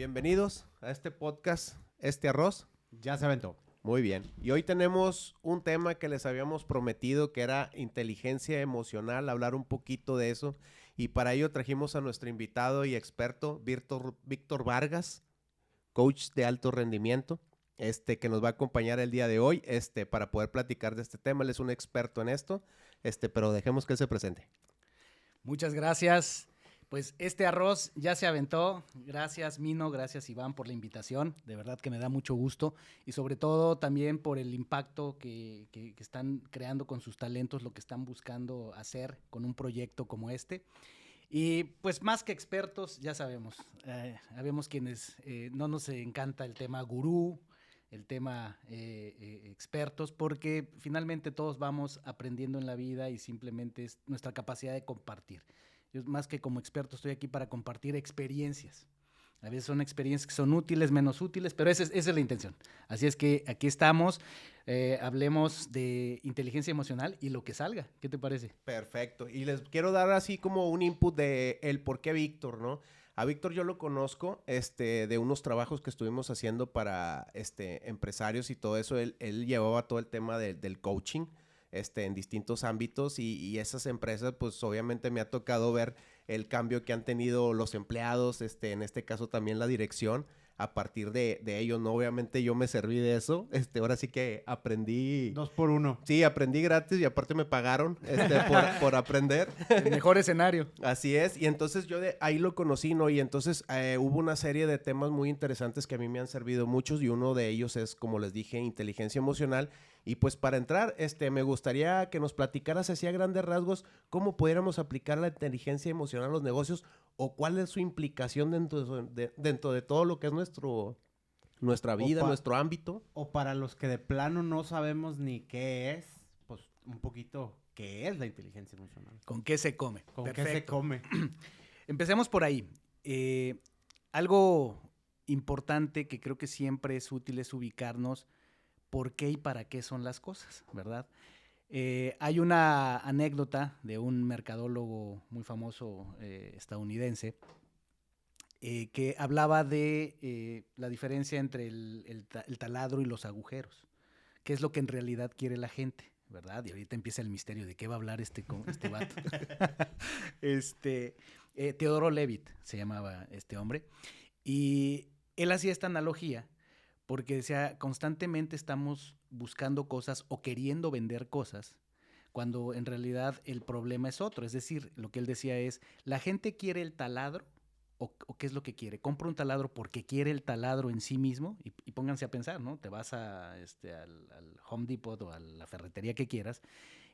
Bienvenidos a este podcast, Este Arroz. Ya se aventó. Muy bien. Y hoy tenemos un tema que les habíamos prometido, que era inteligencia emocional, hablar un poquito de eso. Y para ello trajimos a nuestro invitado y experto, Víctor Vargas, coach de alto rendimiento, que nos va a acompañar el día de hoy, para poder platicar de este tema. Él es un experto en esto, pero dejemos que él se presente. Muchas gracias. Pues este arroz ya se aventó. Gracias, Mino, gracias, Iván, por la invitación. De verdad que me da mucho gusto. Y sobre todo también por el impacto que están creando con sus talentos, lo que están buscando hacer con un proyecto como este. Y pues más que expertos, ya sabemos quienes no nos encanta el tema gurú, el tema expertos, porque finalmente todos vamos aprendiendo en la vida y simplemente es nuestra capacidad de compartir. Yo más que como experto estoy aquí para compartir experiencias. A veces son experiencias que son útiles, menos útiles, pero esa es la intención. Así es que aquí estamos, hablemos de inteligencia emocional y lo que salga. ¿Qué te parece? Perfecto. Y les quiero dar así como un input de el por qué Víctor, ¿no? A Víctor yo lo conozco de unos trabajos que estuvimos haciendo para empresarios y todo eso. Él llevaba todo el tema del coaching en distintos ámbitos y esas empresas, pues obviamente me ha tocado ver el cambio que han tenido los empleados, en este caso también la dirección, a partir de ellos, ¿no? Obviamente yo me serví de eso, ahora sí que aprendí... 2 por 1. Sí, aprendí gratis y aparte me pagaron por aprender. El mejor escenario. Así es, y entonces yo de ahí lo conocí, ¿no? Y entonces hubo una serie de temas muy interesantes que a mí me han servido muchos y uno de ellos es, como les dije, inteligencia emocional. Y pues para entrar, me gustaría que nos platicaras así a grandes rasgos cómo pudiéramos aplicar la inteligencia emocional a los negocios o cuál es su implicación dentro de todo lo que es nuestra vida, nuestro ámbito. O para los que de plano no sabemos ni qué es, pues un poquito qué es la inteligencia emocional. ¿Con qué se come? ¿Con Perfecto. qué se come? Empecemos por ahí. Algo importante que creo que siempre es útil es ubicarnos por qué y para qué son las cosas, ¿verdad? Hay una anécdota de un mercadólogo muy famoso estadounidense que hablaba de la diferencia entre el taladro y los agujeros, qué es lo que en realidad quiere la gente, ¿verdad? Y ahorita empieza el misterio de qué va a hablar este vato. Teodoro Levitt se llamaba este hombre, y él hacía esta analogía porque decía, constantemente estamos buscando cosas o queriendo vender cosas cuando en realidad el problema es otro. Es decir, lo que él decía es, la gente quiere el taladro o ¿qué es lo que quiere? Compra un taladro porque quiere el taladro en sí mismo y pónganse a pensar, ¿no? Te vas al Home Depot o a la ferretería que quieras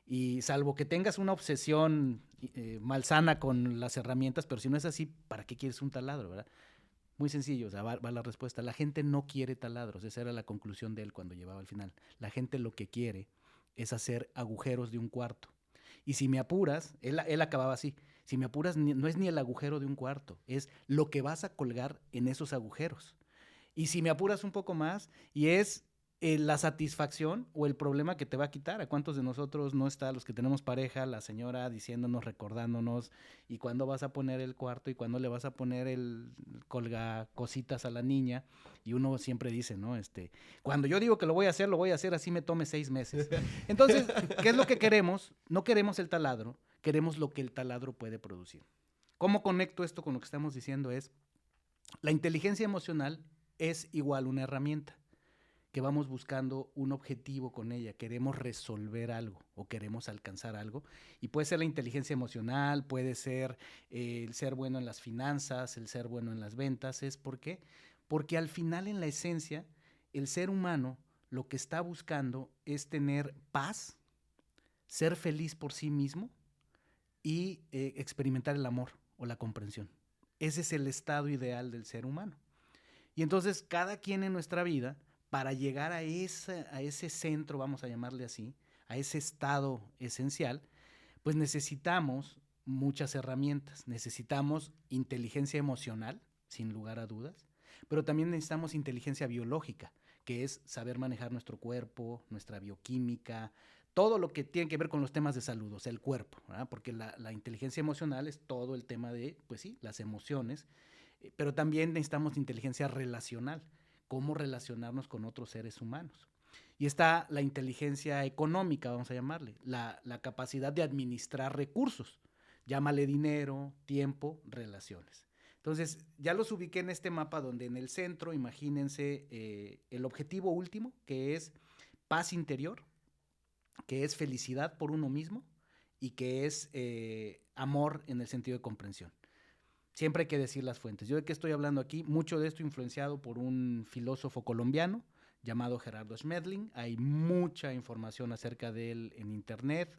y salvo que tengas una obsesión malsana con las herramientas, pero si no es así, ¿para qué quieres un taladro, verdad? Muy sencillo, o sea, va la respuesta. La gente no quiere taladros, esa era la conclusión de él cuando llevaba al final. La gente lo que quiere es hacer agujeros de un cuarto. Y si me apuras, él acababa así, si me apuras no es ni el agujero de un cuarto, es lo que vas a colgar en esos agujeros. Y si me apuras un poco más, y es la satisfacción o el problema que te va a quitar. ¿A cuántos de nosotros no está, los que tenemos pareja, la señora diciéndonos, recordándonos, y cuándo vas a poner el cuarto y cuándo le vas a poner el colga cositas a la niña? Y uno siempre dice, ¿no? Cuando yo digo que lo voy a hacer así me tome 6 meses. Entonces, ¿qué es lo que queremos? No queremos el taladro, queremos lo que el taladro puede producir. ¿Cómo conecto esto con lo que estamos diciendo? La inteligencia emocional es igual una herramienta que vamos buscando un objetivo con ella, queremos resolver algo o queremos alcanzar algo, y puede ser la inteligencia emocional, puede ser el ser bueno en las finanzas, el ser bueno en las ventas. ¿Por qué? Porque al final, en la esencia, el ser humano lo que está buscando es tener paz, ser feliz por sí mismo y experimentar el amor o la comprensión. Ese es el estado ideal del ser humano. Y entonces cada quien en nuestra vida, para llegar a ese centro, vamos a llamarle así, a ese estado esencial, pues necesitamos muchas herramientas. Necesitamos inteligencia emocional, sin lugar a dudas, pero también necesitamos inteligencia biológica, que es saber manejar nuestro cuerpo, nuestra bioquímica, todo lo que tiene que ver con los temas de salud, o sea, el cuerpo, ¿verdad? Porque la inteligencia emocional es todo el tema de, pues sí, las emociones, Pero también necesitamos inteligencia relacional, cómo relacionarnos con otros seres humanos. Y está la inteligencia económica, vamos a llamarle, la capacidad de administrar recursos. Llámale dinero, tiempo, relaciones. Entonces, ya los ubiqué en este mapa donde en el centro, imagínense el objetivo último, que es paz interior, que es felicidad por uno mismo y que es amor en el sentido de comprensión. Siempre hay que decir las fuentes. Yo de qué estoy hablando aquí, mucho de esto influenciado por un filósofo colombiano llamado Gerardo Schmedling. Hay mucha información acerca de él en internet,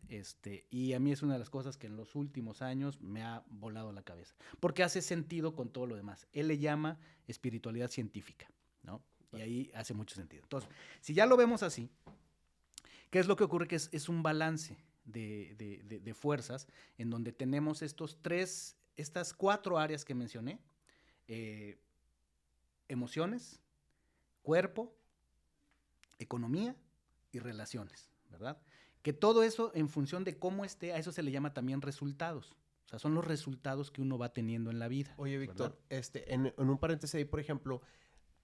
y a mí es una de las cosas que en los últimos años me ha volado la cabeza, porque hace sentido con todo lo demás. Él le llama espiritualidad científica, ¿no? Y ahí hace mucho sentido. Entonces, si ya lo vemos así, ¿qué es lo que ocurre? Que es un balance de fuerzas en donde tenemos estas 4 áreas que mencioné: emociones, cuerpo, economía y relaciones, ¿verdad? Que todo eso en función de cómo esté, a eso se le llama también resultados. O sea, son los resultados que uno va teniendo en la vida. Oye, Víctor, ¿verdad? en un paréntesis ahí, por ejemplo,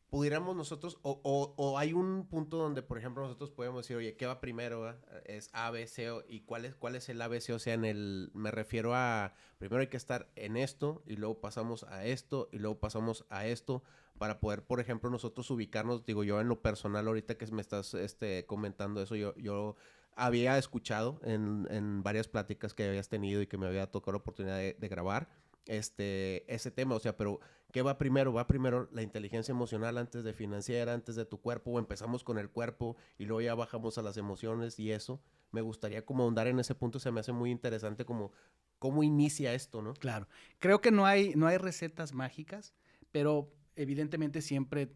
pudiéramos nosotros, o hay un punto donde, por ejemplo, nosotros podemos decir, oye, ¿qué va primero? ¿Va? Es A, B, C, y cuál es el A, B, C? O sea, me refiero a, primero hay que estar en esto, y luego pasamos a esto, y luego pasamos a esto, para poder, por ejemplo, nosotros ubicarnos. Digo, yo en lo personal, ahorita que me estás comentando eso, yo había escuchado en varias pláticas que habías tenido y que me había tocado la oportunidad de grabar ese tema. O sea, pero ¿qué va primero? ¿Va primero la inteligencia emocional antes de financiera, antes de tu cuerpo? ¿O empezamos con el cuerpo y luego ya bajamos a las emociones y eso? Me gustaría como ahondar en ese punto. Se me hace muy interesante como cómo inicia esto, ¿no? Claro. Creo que no hay recetas mágicas, pero evidentemente siempre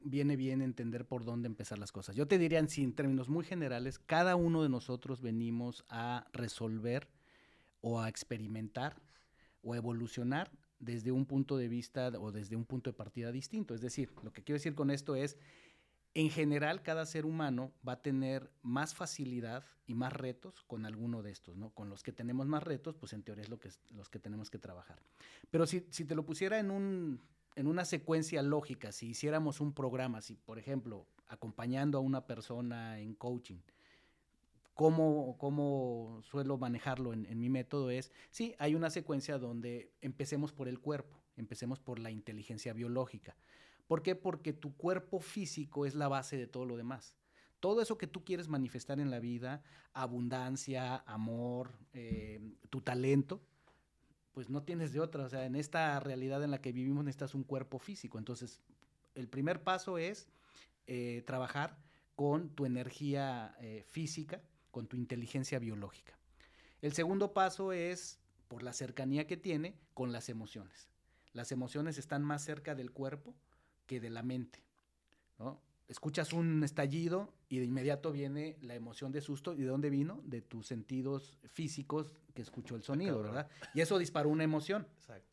viene bien entender por dónde empezar las cosas. Yo te diría, en términos muy generales, cada uno de nosotros venimos a resolver o a experimentar o a evolucionar desde un punto de vista o desde un punto de partida distinto. Es decir, lo que quiero decir con esto es, en general, cada ser humano va a tener más facilidad y más retos con alguno de estos, ¿no? Con los que tenemos más retos, pues en teoría es los que tenemos que trabajar. Pero si te lo pusiera en una secuencia lógica, si hiciéramos un programa, si por ejemplo, acompañando a una persona en coaching, ¿cómo suelo manejarlo en mi método? Sí, hay una secuencia donde empecemos por el cuerpo, empecemos por la inteligencia biológica. ¿Por qué? Porque tu cuerpo físico es la base de todo lo demás. Todo eso que tú quieres manifestar en la vida, abundancia, amor, tu talento, pues no tienes de otra. O sea, en esta realidad en la que vivimos necesitas un cuerpo físico. Entonces, el primer paso es trabajar con tu energía física, con tu inteligencia biológica. El segundo paso es, por la cercanía que tiene, con las emociones. Las emociones están más cerca del cuerpo que de la mente, ¿no? Escuchas un estallido y de inmediato viene la emoción de susto. ¿Y de dónde vino? De tus sentidos físicos que escuchó el sonido, ¿verdad? Y eso disparó una emoción. Exacto.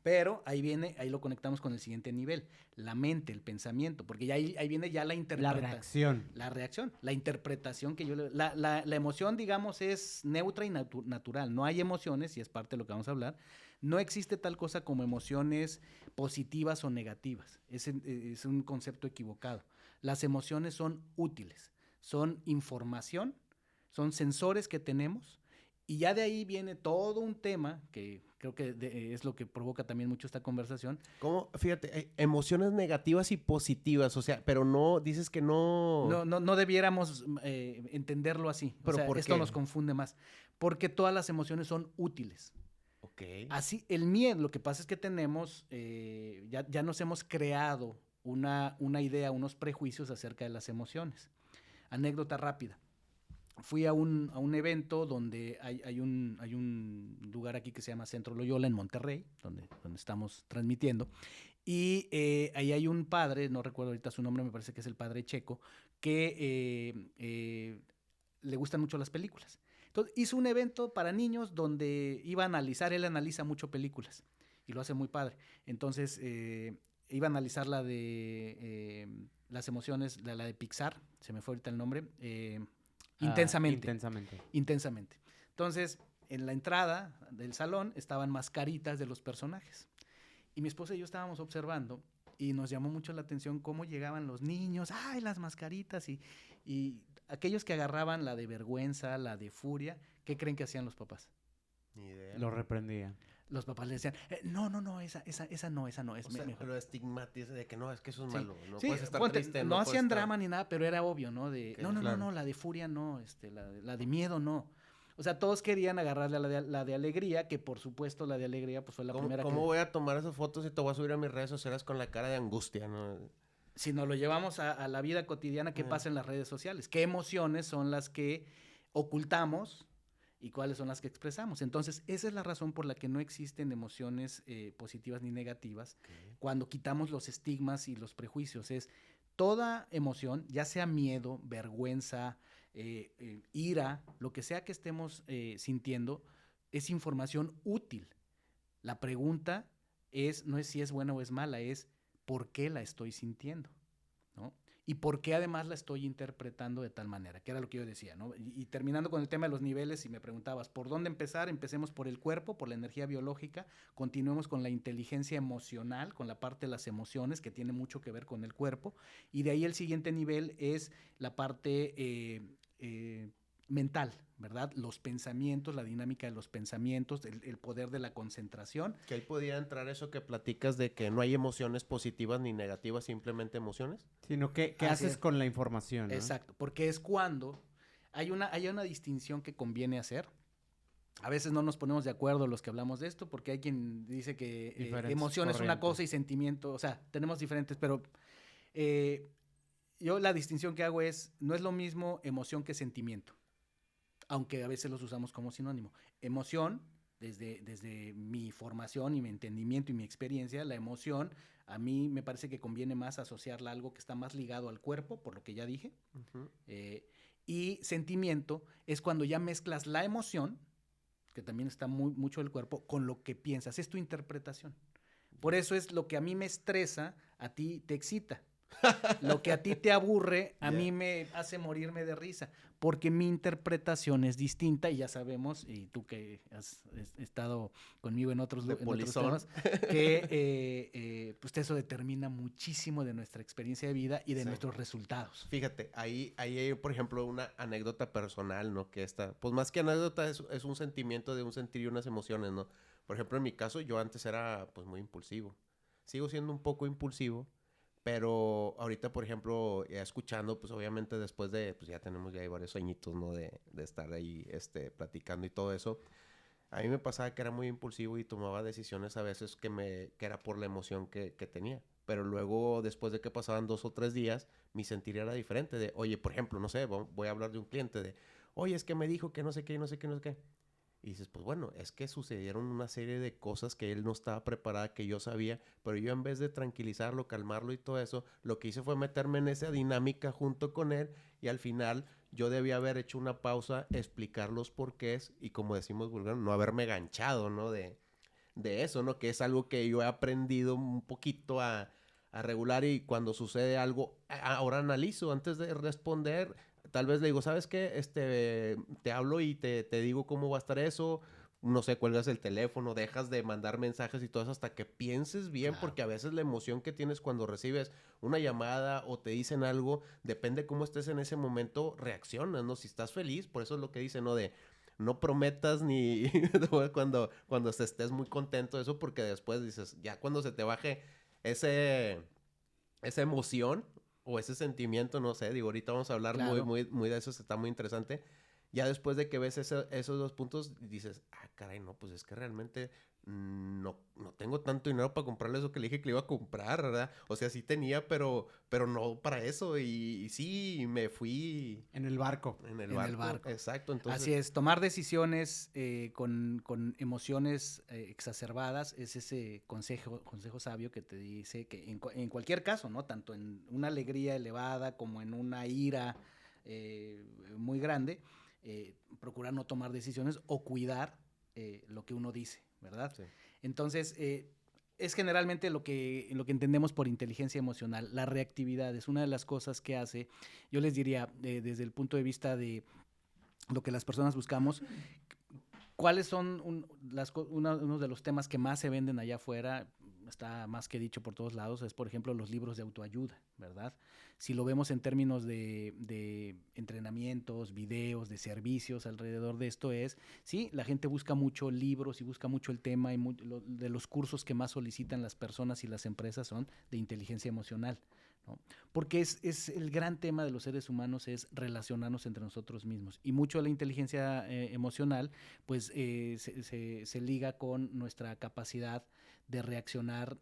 Pero ahí lo conectamos con el siguiente nivel, la mente, el pensamiento, porque ya ahí viene ya la interpretación. La reacción, la interpretación que la emoción, digamos, es neutra y natural. No hay emociones, y es parte de lo que vamos a hablar. No existe tal cosa como emociones positivas o negativas. Es un concepto equivocado. Las emociones son útiles, son información, son sensores que tenemos. Y ya de ahí viene todo un tema que creo que es lo que provoca también mucho esta conversación. ¿Cómo? Fíjate, emociones negativas y positivas, o sea, pero no, dices que no... No debiéramos entenderlo así. ¿Pero o sea, por esto qué? nos confunde más. Porque todas las emociones son útiles. Ok. Así, el miedo, lo que pasa es que tenemos, ya nos hemos creado una idea, unos prejuicios acerca de las emociones. Anécdota rápida. Fui a un evento donde hay un lugar aquí que se llama Centro Loyola en Monterrey, donde estamos transmitiendo. Y ahí hay un padre, no recuerdo ahorita su nombre, me parece que es el padre Checo, que le gustan mucho las películas. Entonces hizo un evento para niños donde iba a analizar, él analiza mucho películas y lo hace muy padre. Entonces iba a analizar la de las emociones, la de Pixar, se me fue ahorita el nombre, Intensamente. Entonces, en la entrada del salón estaban mascaritas de los personajes. Y mi esposa y yo estábamos observando y nos llamó mucho la atención cómo llegaban los niños, ¡ay, las mascaritas! Y aquellos que agarraban la de vergüenza, la de furia, ¿qué creen que hacían los papás? Ni idea. Lo reprendían. Los papás le decían, no, esa no, es O sea, mejor. lo estigmatiza de que no, es que eso es Sí. malo. No Sí, puedes estar ponte, triste. no puedes hacían estar- drama ni nada, pero era obvio, ¿no? De, Que- no, claro. la de furia no, la de miedo no. O sea, todos querían agarrarle a la de alegría, que por supuesto la de alegría pues fue la ¿Cómo, primera cómo que... voy a tomar esas fotos y te voy a subir a mis redes sociales con la cara de angustia, no? Si nos lo llevamos a la vida cotidiana, ¿qué Ah. pasa en las redes sociales? ¿Qué emociones son las que ocultamos y cuáles son las que expresamos? Entonces, esa es la razón por la que no existen emociones positivas ni negativas cuando quitamos los estigmas y los prejuicios. Es toda emoción, ya sea miedo, vergüenza, ira, lo que sea que estemos sintiendo, es información útil. La pregunta no es si es buena o es mala, es por qué la estoy sintiendo, ¿no? Y por qué además la estoy interpretando de tal manera, que era lo que yo decía, ¿no? Y terminando con el tema de los niveles, si me preguntabas, ¿por dónde empezar? Empecemos por el cuerpo, por la energía biológica, continuemos con la inteligencia emocional, con la parte de las emociones, que tiene mucho que ver con el cuerpo, y de ahí el siguiente nivel es la parte mental, ¿verdad? Los pensamientos, la dinámica de los pensamientos, el poder de la concentración. Que ahí podía entrar eso que platicas de que no hay emociones positivas ni negativas, simplemente emociones. Sino ¿qué Así haces es. con la información, ¿no? Exacto, porque es cuando hay una distinción que conviene hacer. A veces no nos ponemos de acuerdo los que hablamos de esto, porque hay quien dice que Diferentes emoción es una corrientes. cosa y sentimiento, o sea, tenemos diferentes, pero yo la distinción que hago es, no es lo mismo emoción que sentimiento, aunque a veces los usamos como sinónimo. Emoción, desde mi formación y mi entendimiento y mi experiencia, la emoción, a mí me parece que conviene más asociarla a algo que está más ligado al cuerpo, por lo que ya dije. Y sentimiento es cuando ya mezclas la emoción, que también está mucho del cuerpo, con lo que piensas. Es tu interpretación. Por eso es lo que a mí me estresa, a ti te excita. Lo que a ti te aburre, a mí me hace morirme de risa, porque mi interpretación es distinta y ya sabemos, y tú que has estado conmigo en otros temas, que pues eso determina muchísimo de nuestra experiencia de vida y de nuestros resultados. Fíjate, ahí hay, por ejemplo, una anécdota personal, ¿no? Que esta, pues más que anécdota es un sentimiento de un sentir y unas emociones, ¿no? Por ejemplo, en mi caso, yo antes era, pues, muy impulsivo. Sigo siendo un poco impulsivo. Pero ahorita, por ejemplo, ya escuchando, pues obviamente después de, pues ya tenemos ya varios añitos, ¿no? De estar ahí, platicando y todo eso. A mí me pasaba que era muy impulsivo y tomaba decisiones a veces que era por la emoción que tenía. Pero luego, después de que pasaban 2 o 3 días, mi sentir era diferente. De, oye, por ejemplo, no sé, voy a hablar de un cliente de, oye, es que me dijo que no sé qué, no sé qué, no sé qué. Y dices, pues bueno, es que sucedieron una serie de cosas que él no estaba preparada, que yo sabía, pero yo en vez de tranquilizarlo, calmarlo y todo eso, lo que hice fue meterme en esa dinámica junto con él y al final yo debía haber hecho una pausa, explicar los porqués y como decimos vulgar, no haberme ganchado, ¿no? De eso, ¿no? Que es algo que yo he aprendido un poquito a regular y cuando sucede algo, ahora analizo antes de responder. Tal vez le digo, ¿sabes qué? Te hablo y te digo cómo va a estar eso. No sé, cuelgas el teléfono, dejas de mandar mensajes y todo eso hasta que pienses bien, Claro. porque a veces la emoción que tienes cuando recibes una llamada o te dicen algo, depende cómo estés en ese momento, reaccionas, ¿no? Si estás feliz, por eso es lo que dicen, ¿no? De no prometas ni cuando estés muy contento de eso, porque después dices, ya cuando se te baje esa emoción o ese sentimiento, no sé, digo, ahorita vamos a hablar Claro. muy de eso, está muy interesante. Ya después de que ves esos 2 puntos, dices, caray, no, pues es que realmente no tengo tanto dinero para comprarle eso que le dije que le iba a comprar, ¿verdad? O sea, sí tenía, pero no para eso. Y sí, me fui En el barco. en el En el barco. barco. Exacto, entonces. Así es, tomar decisiones con emociones exacerbadas es ese consejo sabio que te dice que en cualquier caso, ¿no? Tanto en una alegría elevada como en una ira muy grande, procurar no tomar decisiones o cuidar lo que uno dice, ¿verdad? Sí. Entonces, es generalmente lo que entendemos por inteligencia emocional. La reactividad es una de las cosas que hace, yo les diría, desde el punto de vista de lo que las personas buscamos, ¿cuáles son uno de los temas que más se venden allá afuera? está más que dicho por todos lados, es por ejemplo los libros de autoayuda, ¿verdad? Si lo vemos en términos de entrenamientos, videos, de servicios alrededor de esto sí, la gente busca mucho libros y busca mucho el tema y de los cursos que más solicitan las personas y las empresas son de inteligencia emocional, ¿no? Porque es el gran tema de los seres humanos es relacionarnos entre nosotros mismos y mucho de la inteligencia emocional pues se liga con nuestra capacidad de reaccionar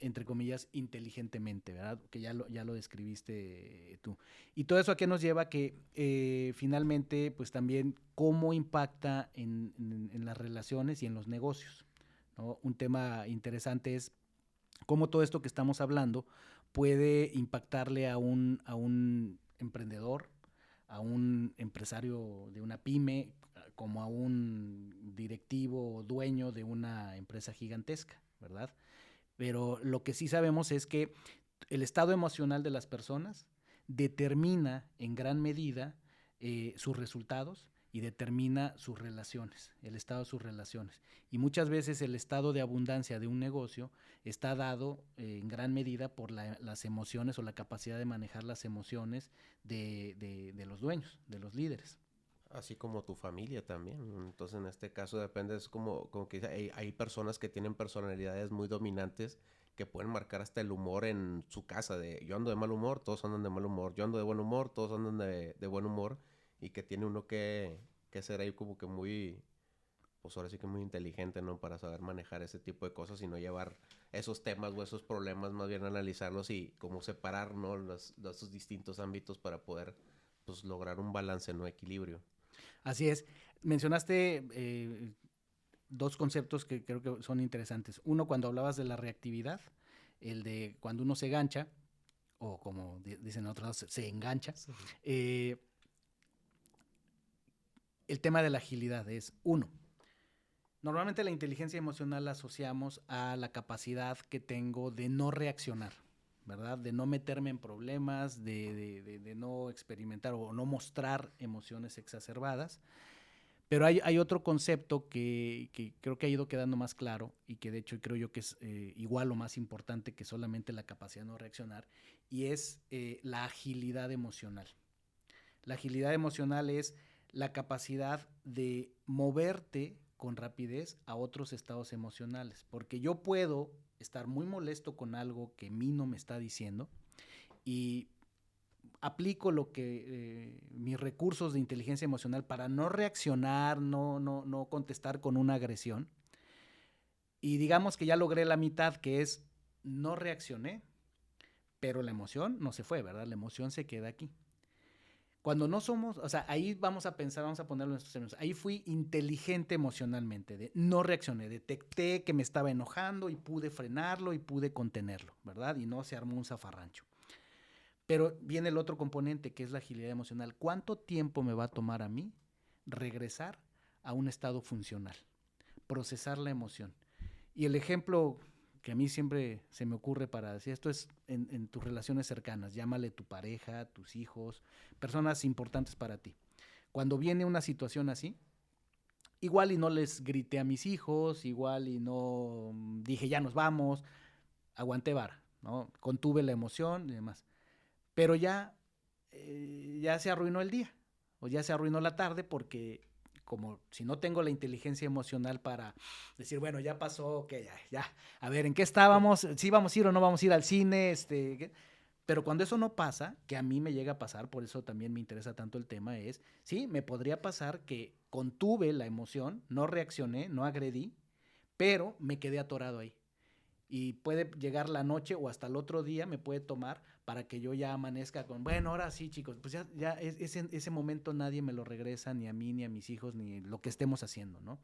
entre comillas, inteligentemente, ¿verdad? Que ya lo describiste tú. Y todo eso a qué nos lleva que finalmente, pues también cómo impacta en las relaciones y en los negocios, ¿no? Un tema interesante es cómo todo esto que estamos hablando puede impactarle a un emprendedor, a un empresario de una pyme, como a un directivo o dueño de una empresa gigantesca, ¿verdad? Pero lo que sí sabemos es que el estado emocional de las personas determina en gran medida sus resultados y determina sus relaciones, el estado de sus relaciones. Y muchas veces el estado de abundancia de un negocio está dado en gran medida por las emociones o la capacidad de manejar las emociones de los dueños, de los líderes. Así como tu familia también. Entonces, en este caso depende, es como que hay personas que tienen personalidades muy dominantes que pueden marcar hasta el humor en su casa. De yo ando de mal humor, todos andan de mal humor. Yo ando de buen humor, todos andan de buen humor. Y que tiene uno que ser ahí como que muy, pues ahora sí que muy inteligente, ¿no? Para saber manejar ese tipo de cosas y no llevar esos temas o esos problemas, más bien analizarlos y como separar, ¿no? Los distintos ámbitos para poder, pues, lograr un balance, ¿no? Equilibrio. Así es. Mencionaste dos conceptos que creo que son interesantes. Uno, cuando hablabas de la reactividad, el de cuando uno se gancha, o como dicen en otros lados, se engancha. Sí. El tema de la agilidad es, uno, normalmente la inteligencia emocional la asociamos a la capacidad que tengo de no reaccionar, ¿verdad? De no meterme en problemas, de no experimentar o no mostrar emociones exacerbadas. Pero hay otro concepto que creo que ha ido quedando más claro y que de hecho creo yo que es igual o más importante que solamente la capacidad de no reaccionar, y es la agilidad emocional. La agilidad emocional es la capacidad de moverte con rapidez a otros estados emocionales, porque yo puedo estar muy molesto con algo que a mí no me está diciendo y aplico lo que mis recursos de inteligencia emocional para no reaccionar, no contestar con una agresión. Y digamos que ya logré la mitad, que es no reaccioné, pero la emoción no se fue, ¿verdad? La emoción se queda aquí. Cuando no somos, o sea, ahí vamos a pensar, vamos a ponerlo en estos términos. Ahí fui inteligente emocionalmente, no reaccioné, detecté que me estaba enojando y pude frenarlo y pude contenerlo, ¿verdad? Y no se armó un zafarrancho. Pero viene el otro componente, que es la agilidad emocional. ¿Cuánto tiempo me va a tomar a mí regresar a un estado funcional? Procesar la emoción. Y el ejemplo que a mí siempre se me ocurre para decir esto es en tus relaciones cercanas. Llámale tu pareja, tus hijos, personas importantes para ti. Cuando viene una situación así, igual y no les grité a mis hijos, igual y no dije ya nos vamos, aguanté vara, ¿no? Contuve la emoción y demás. Pero ya se arruinó el día o ya se arruinó la tarde porque como si no tengo la inteligencia emocional para decir, bueno, ya pasó, ok, ya, a ver, ¿en qué estábamos? ¿Sí vamos a ir o no vamos a ir al cine? Pero cuando eso no pasa, que a mí me llega a pasar, por eso también me interesa tanto el tema, sí, me podría pasar que contuve la emoción, no reaccioné, no agredí, pero me quedé atorado ahí. Y puede llegar la noche o hasta el otro día me puede tomar para que yo ya amanezca con, bueno, ahora sí, chicos, pues ya ese momento nadie me lo regresa, ni a mí, ni a mis hijos, ni lo que estemos haciendo, ¿no?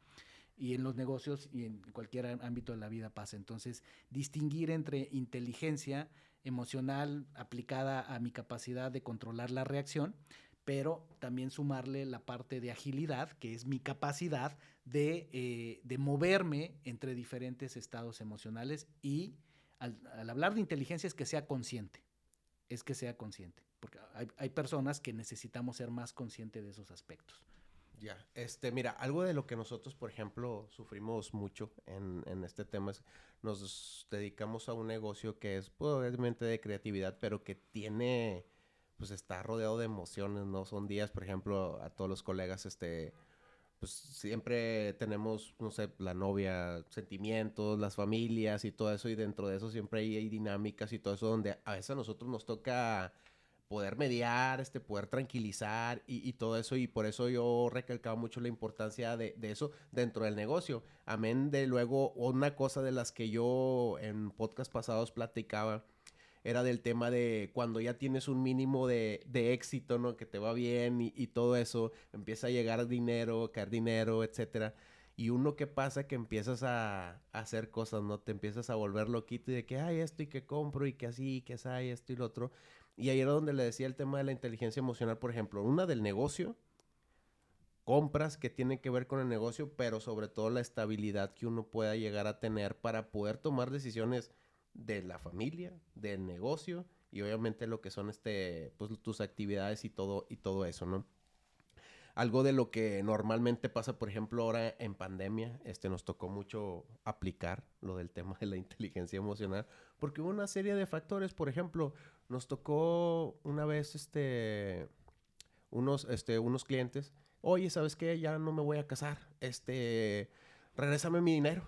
Y en los negocios y en cualquier ámbito de la vida pasa. Entonces, distinguir entre inteligencia emocional aplicada a mi capacidad de controlar la reacción, pero también sumarle la parte de agilidad, que es mi capacidad de moverme entre diferentes estados emocionales y al hablar de inteligencia es que sea consciente, porque hay personas que necesitamos ser más conscientes de esos aspectos. Ya, mira, algo de lo que nosotros, por ejemplo, sufrimos mucho en este tema es, nos dedicamos a un negocio que es, pues, obviamente de creatividad, pero que tiene, pues, está rodeado de emociones, ¿no? Son días, por ejemplo, a todos los colegas, pues, siempre tenemos, no sé, la novia, sentimientos, las familias y todo eso, y dentro de eso siempre hay dinámicas y todo eso, donde a veces a nosotros nos toca poder mediar, poder tranquilizar y todo eso. Y por eso yo recalcaba mucho la importancia de eso dentro del negocio. Amén de luego, una cosa de las que yo en podcast pasados platicaba era del tema de cuando ya tienes un mínimo de éxito, ¿no? Que te va bien y todo eso, empieza a llegar dinero, caer dinero, etcétera. Y uno, ¿qué pasa? Que empiezas a hacer cosas, ¿no? Te empiezas a volver loquito y de que hay esto y que compro y que así, y que hay esto y lo otro. Y ahí era donde le decía el tema de la inteligencia emocional, por ejemplo, una del negocio, compras que tienen que ver con el negocio, pero sobre todo la estabilidad que uno pueda llegar a tener para poder tomar decisiones de la familia, del negocio y obviamente lo que son pues tus actividades y todo eso, ¿no? Algo de lo que normalmente pasa, por ejemplo, ahora en pandemia, nos tocó mucho aplicar lo del tema de la inteligencia emocional, porque hubo una serie de factores. Por ejemplo, nos tocó una vez, unos clientes, oye, ¿sabes qué? Ya no me voy a casar, regrésame mi dinero.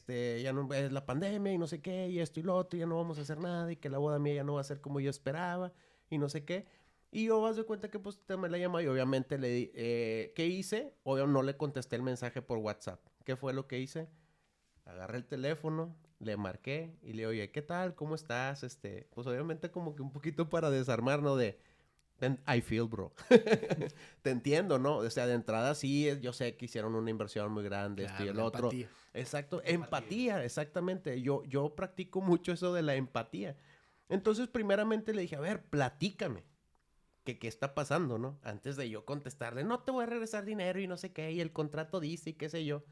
Ya no es la pandemia y no sé qué, y esto y lo otro, ya no vamos a hacer nada, y que la boda mía ya no va a ser como yo esperaba, y no sé qué. Y yo vas de cuenta que pues te me la llama y obviamente le di, ¿qué hice? Obvio no le contesté el mensaje por WhatsApp. ¿Qué fue lo que hice? Agarré el teléfono, le marqué y le dije, oye, ¿qué tal? ¿Cómo estás? Pues obviamente como que un poquito para desarmar, ¿no? I feel, bro. Te entiendo, ¿no? O sea, de entrada sí, yo sé que hicieron una inversión muy grande, esto y el otro. Empatía. Exacto, empatía, exactamente. Yo practico mucho eso de la empatía. Entonces, primeramente le dije, a ver, platícame. ¿Qué está pasando, no? Antes de yo contestarle, no te voy a regresar dinero y no sé qué, y el contrato dice y qué sé yo.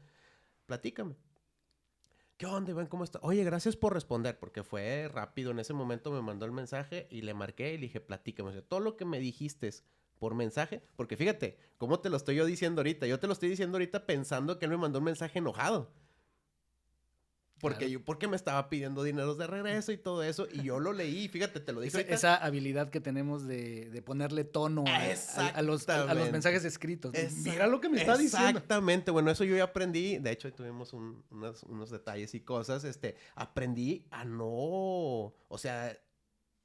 Platícame. ¿Qué onda, Iván? ¿Cómo está? Oye, gracias por responder, porque fue rápido. En ese momento me mandó el mensaje y le marqué y le dije, platícame. O sea, todo lo que me dijiste por mensaje, porque fíjate, ¿cómo te lo estoy yo diciendo ahorita? Yo te lo estoy diciendo ahorita pensando que él me mandó un mensaje enojado. Porque me estaba pidiendo dineros de regreso y todo eso, y yo lo leí, fíjate, te lo dije. Esa habilidad que tenemos de ponerle tono a los mensajes escritos. Mira lo que me está diciendo. Exactamente, bueno, eso yo ya aprendí, de hecho tuvimos unos detalles y cosas, aprendí a no, o sea,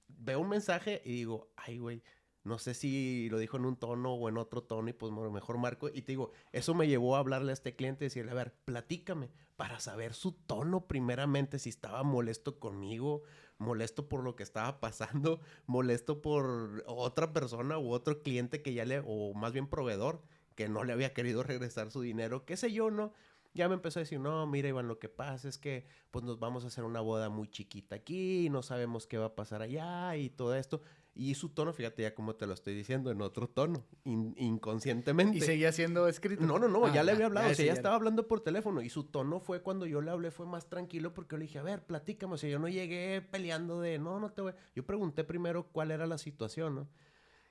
veo un mensaje y digo, ay, güey, no sé si lo dijo en un tono o en otro tono y pues mejor marco. Y te digo, eso me llevó a hablarle a este cliente y decirle, a ver, platícame para saber su tono primeramente, si estaba molesto conmigo, molesto por lo que estaba pasando, molesto por otra persona u otro cliente o más bien proveedor, que no le había querido regresar su dinero, qué sé yo, ¿no? Ya me empezó a decir, no, mira, Iván, lo que pasa es que pues nos vamos a hacer una boda muy chiquita aquí y no sabemos qué va a pasar allá y todo esto. Y su tono, fíjate ya como te lo estoy diciendo, en otro tono, inconscientemente. ¿Y seguía siendo escrito? No, ya le había hablado, o sea, ya estaba hablando por teléfono. Y su tono fue cuando yo le hablé, fue más tranquilo porque yo le dije, a ver, platícame. O sea, yo no llegué peleando no te voy. Yo pregunté primero cuál era la situación, ¿no?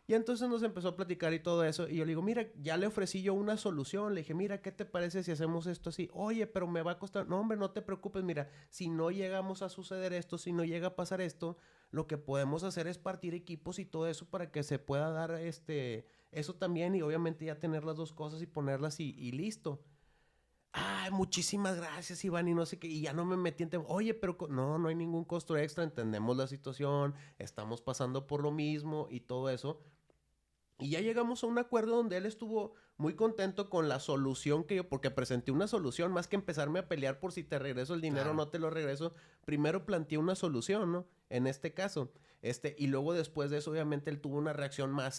Y entonces nos empezó a platicar y todo eso. Y yo le digo, mira, ya le ofrecí yo una solución. Le dije, mira, ¿qué te parece si hacemos esto así? Oye, pero me va a costar. No, hombre, no te preocupes. Mira, si no llegamos a suceder esto, si no llega a pasar esto, lo que podemos hacer es partir equipos y todo eso para que se pueda dar eso también. Y obviamente ya tener las dos cosas y ponerlas y listo. Ay, muchísimas gracias, Iván, y no sé qué, y ya no me metí en tema. Oye, pero no hay ningún costo extra, entendemos la situación, estamos pasando por lo mismo y todo eso. Y ya llegamos a un acuerdo donde él estuvo muy contento con la solución que yo, porque presenté una solución, más que empezarme a pelear por si te regreso el dinero o no te lo regreso, primero planteé una solución, ¿no? En este caso, y luego después de eso, obviamente, él tuvo una reacción más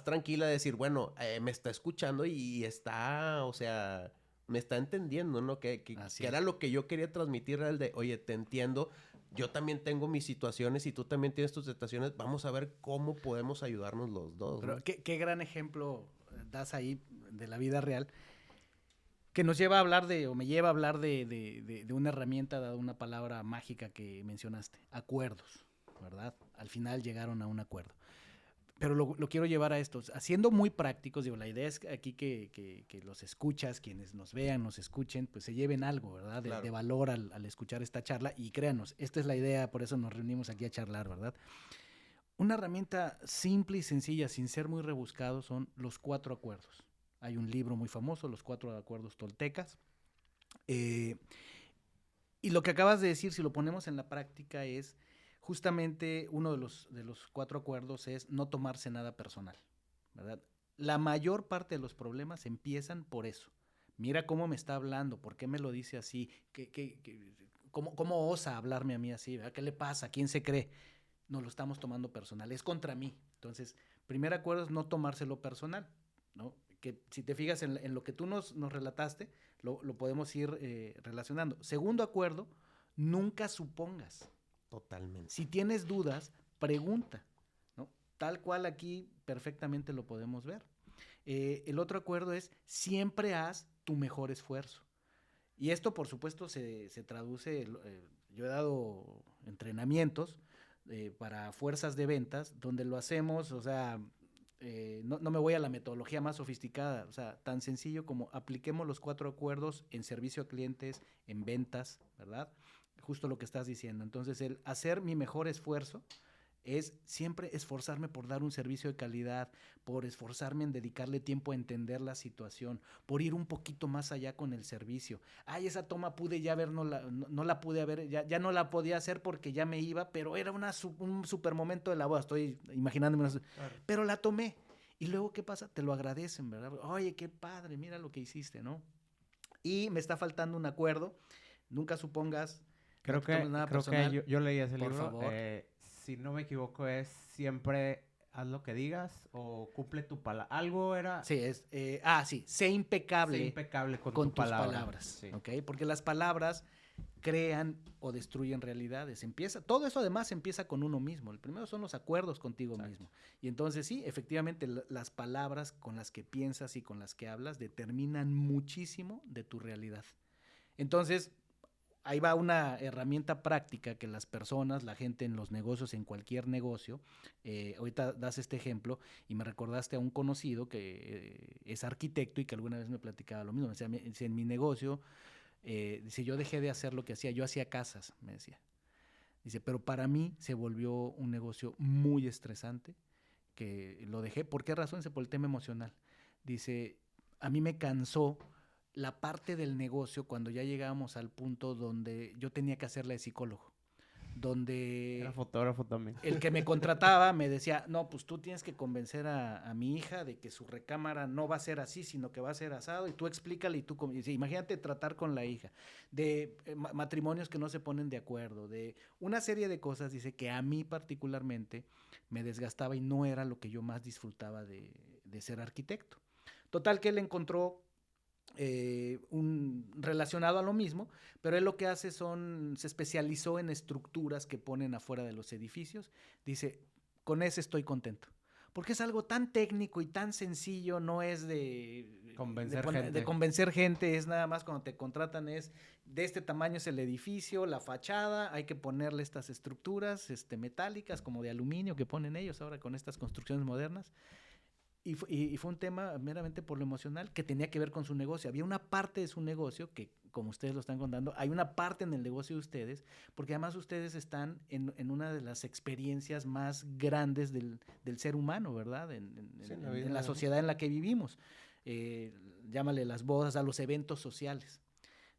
tranquila de decir, bueno, me está escuchando y está, o sea, me está entendiendo, ¿no? Que era lo que yo quería transmitir, era el de, oye, te entiendo, yo también tengo mis situaciones y tú también tienes tus situaciones. Vamos a ver cómo podemos ayudarnos los dos. Pero ¿no? qué gran ejemplo das ahí de la vida real, que nos lleva a hablar o me lleva a hablar de una herramienta, de una palabra mágica que mencionaste, acuerdos, ¿verdad? Al final llegaron a un acuerdo. Pero lo quiero llevar a esto, haciendo muy prácticos, digo, la idea es aquí que los escuchas, quienes nos vean, nos escuchen, pues se lleven algo, ¿verdad? Claro. De valor al escuchar esta charla. Y créanos, esta es la idea, por eso nos reunimos aquí a charlar, ¿verdad? Una herramienta simple y sencilla, sin ser muy rebuscado, son los 4 acuerdos. Hay un libro muy famoso, Los 4 acuerdos toltecas. Y lo que acabas de decir, si lo ponemos en la práctica, es justamente uno de los 4 acuerdos es no tomarse nada personal, ¿verdad? La mayor parte de los problemas empiezan por eso. Mira cómo me está hablando, por qué me lo dice así, cómo osa hablarme a mí así, ¿verdad? ¿Qué le pasa? ¿Quién se cree? Nos lo estamos tomando personal, es contra mí. Entonces, primer acuerdo es no tomárselo personal, ¿no? Que si te fijas en lo que tú nos relataste, lo podemos ir relacionando. Segundo acuerdo, nunca supongas. Totalmente. Si tienes dudas, pregunta, ¿no? Tal cual aquí perfectamente lo podemos ver. El otro acuerdo es siempre haz tu mejor esfuerzo. Y esto, por supuesto, se traduce, yo he dado entrenamientos para fuerzas de ventas, donde lo hacemos, o sea, no me voy a la metodología más sofisticada, o sea, tan sencillo como apliquemos los 4 acuerdos en servicio a clientes, en ventas, ¿verdad? Justo lo que estás diciendo. Entonces, el hacer mi mejor esfuerzo es siempre esforzarme por dar un servicio de calidad, por esforzarme en dedicarle tiempo a entender la situación, por ir un poquito más allá con el servicio. Ay, esa toma pude ya ver, no la pude haber, ya no la podía hacer porque ya me iba, pero era un super momento de la boda, estoy imaginándome, claro. Pero la tomé. Y luego, ¿qué pasa? Te lo agradecen, ¿verdad? Oye, qué padre, mira lo que hiciste, ¿no? Y me está faltando un acuerdo. Nunca supongas. Creo que yo leí ese libro. Por favor. Si no me equivoco, es siempre haz lo que digas o cumple tu palabra. Algo era... Sí, sé impecable. Sé impecable con tus palabra. Palabras. Sí. ¿Ok? Porque las palabras crean o destruyen realidades. Todo eso además empieza con uno mismo. El primero son los acuerdos contigo Exacto. Mismo. Y entonces sí, efectivamente, las palabras con las que piensas y con las que hablas determinan muchísimo de tu realidad. Entonces, ahí va una herramienta práctica que las personas, la gente en los negocios, en cualquier negocio, ahorita das este ejemplo y me recordaste a un conocido que es arquitecto y que alguna vez me platicaba lo mismo. Me decía, si en mi negocio, dice, yo dejé de hacer lo que hacía, yo hacía casas, me decía. Dice, pero para mí se volvió un negocio muy estresante, que lo dejé. ¿Por qué razón? Dice, por el tema emocional. Dice, a mí me cansó la parte del negocio cuando ya llegábamos al punto donde yo tenía que hacerla de psicólogo, donde... Era fotógrafo también. El que me contrataba me decía, no, pues tú tienes que convencer a mi hija de que su recámara no va a ser así, sino que va a ser asado, y tú explícale, y tú... Imagínate tratar con la hija, de matrimonios que no se ponen de acuerdo, de una serie de cosas, dice, que a mí particularmente me desgastaba y no era lo que yo más disfrutaba de ser arquitecto. Total que él encontró relacionado a lo mismo, pero él lo que hace se especializó en estructuras que ponen afuera de los edificios. Dice, con ese estoy contento. Porque es algo tan técnico y tan sencillo, no es de convencer gente, es nada más cuando te contratan es de este tamaño es el edificio, la fachada, hay que ponerle estas estructuras metálicas como de aluminio que ponen ellos ahora con estas construcciones modernas. Y fue un tema meramente por lo emocional que tenía que ver con su negocio. Había una parte de su negocio que, como ustedes lo están contando, hay una parte en el negocio de ustedes, porque además ustedes están en una de las experiencias más grandes del ser humano, ¿verdad? En la sociedad en la que vivimos. Llámale las bodas, a los eventos sociales,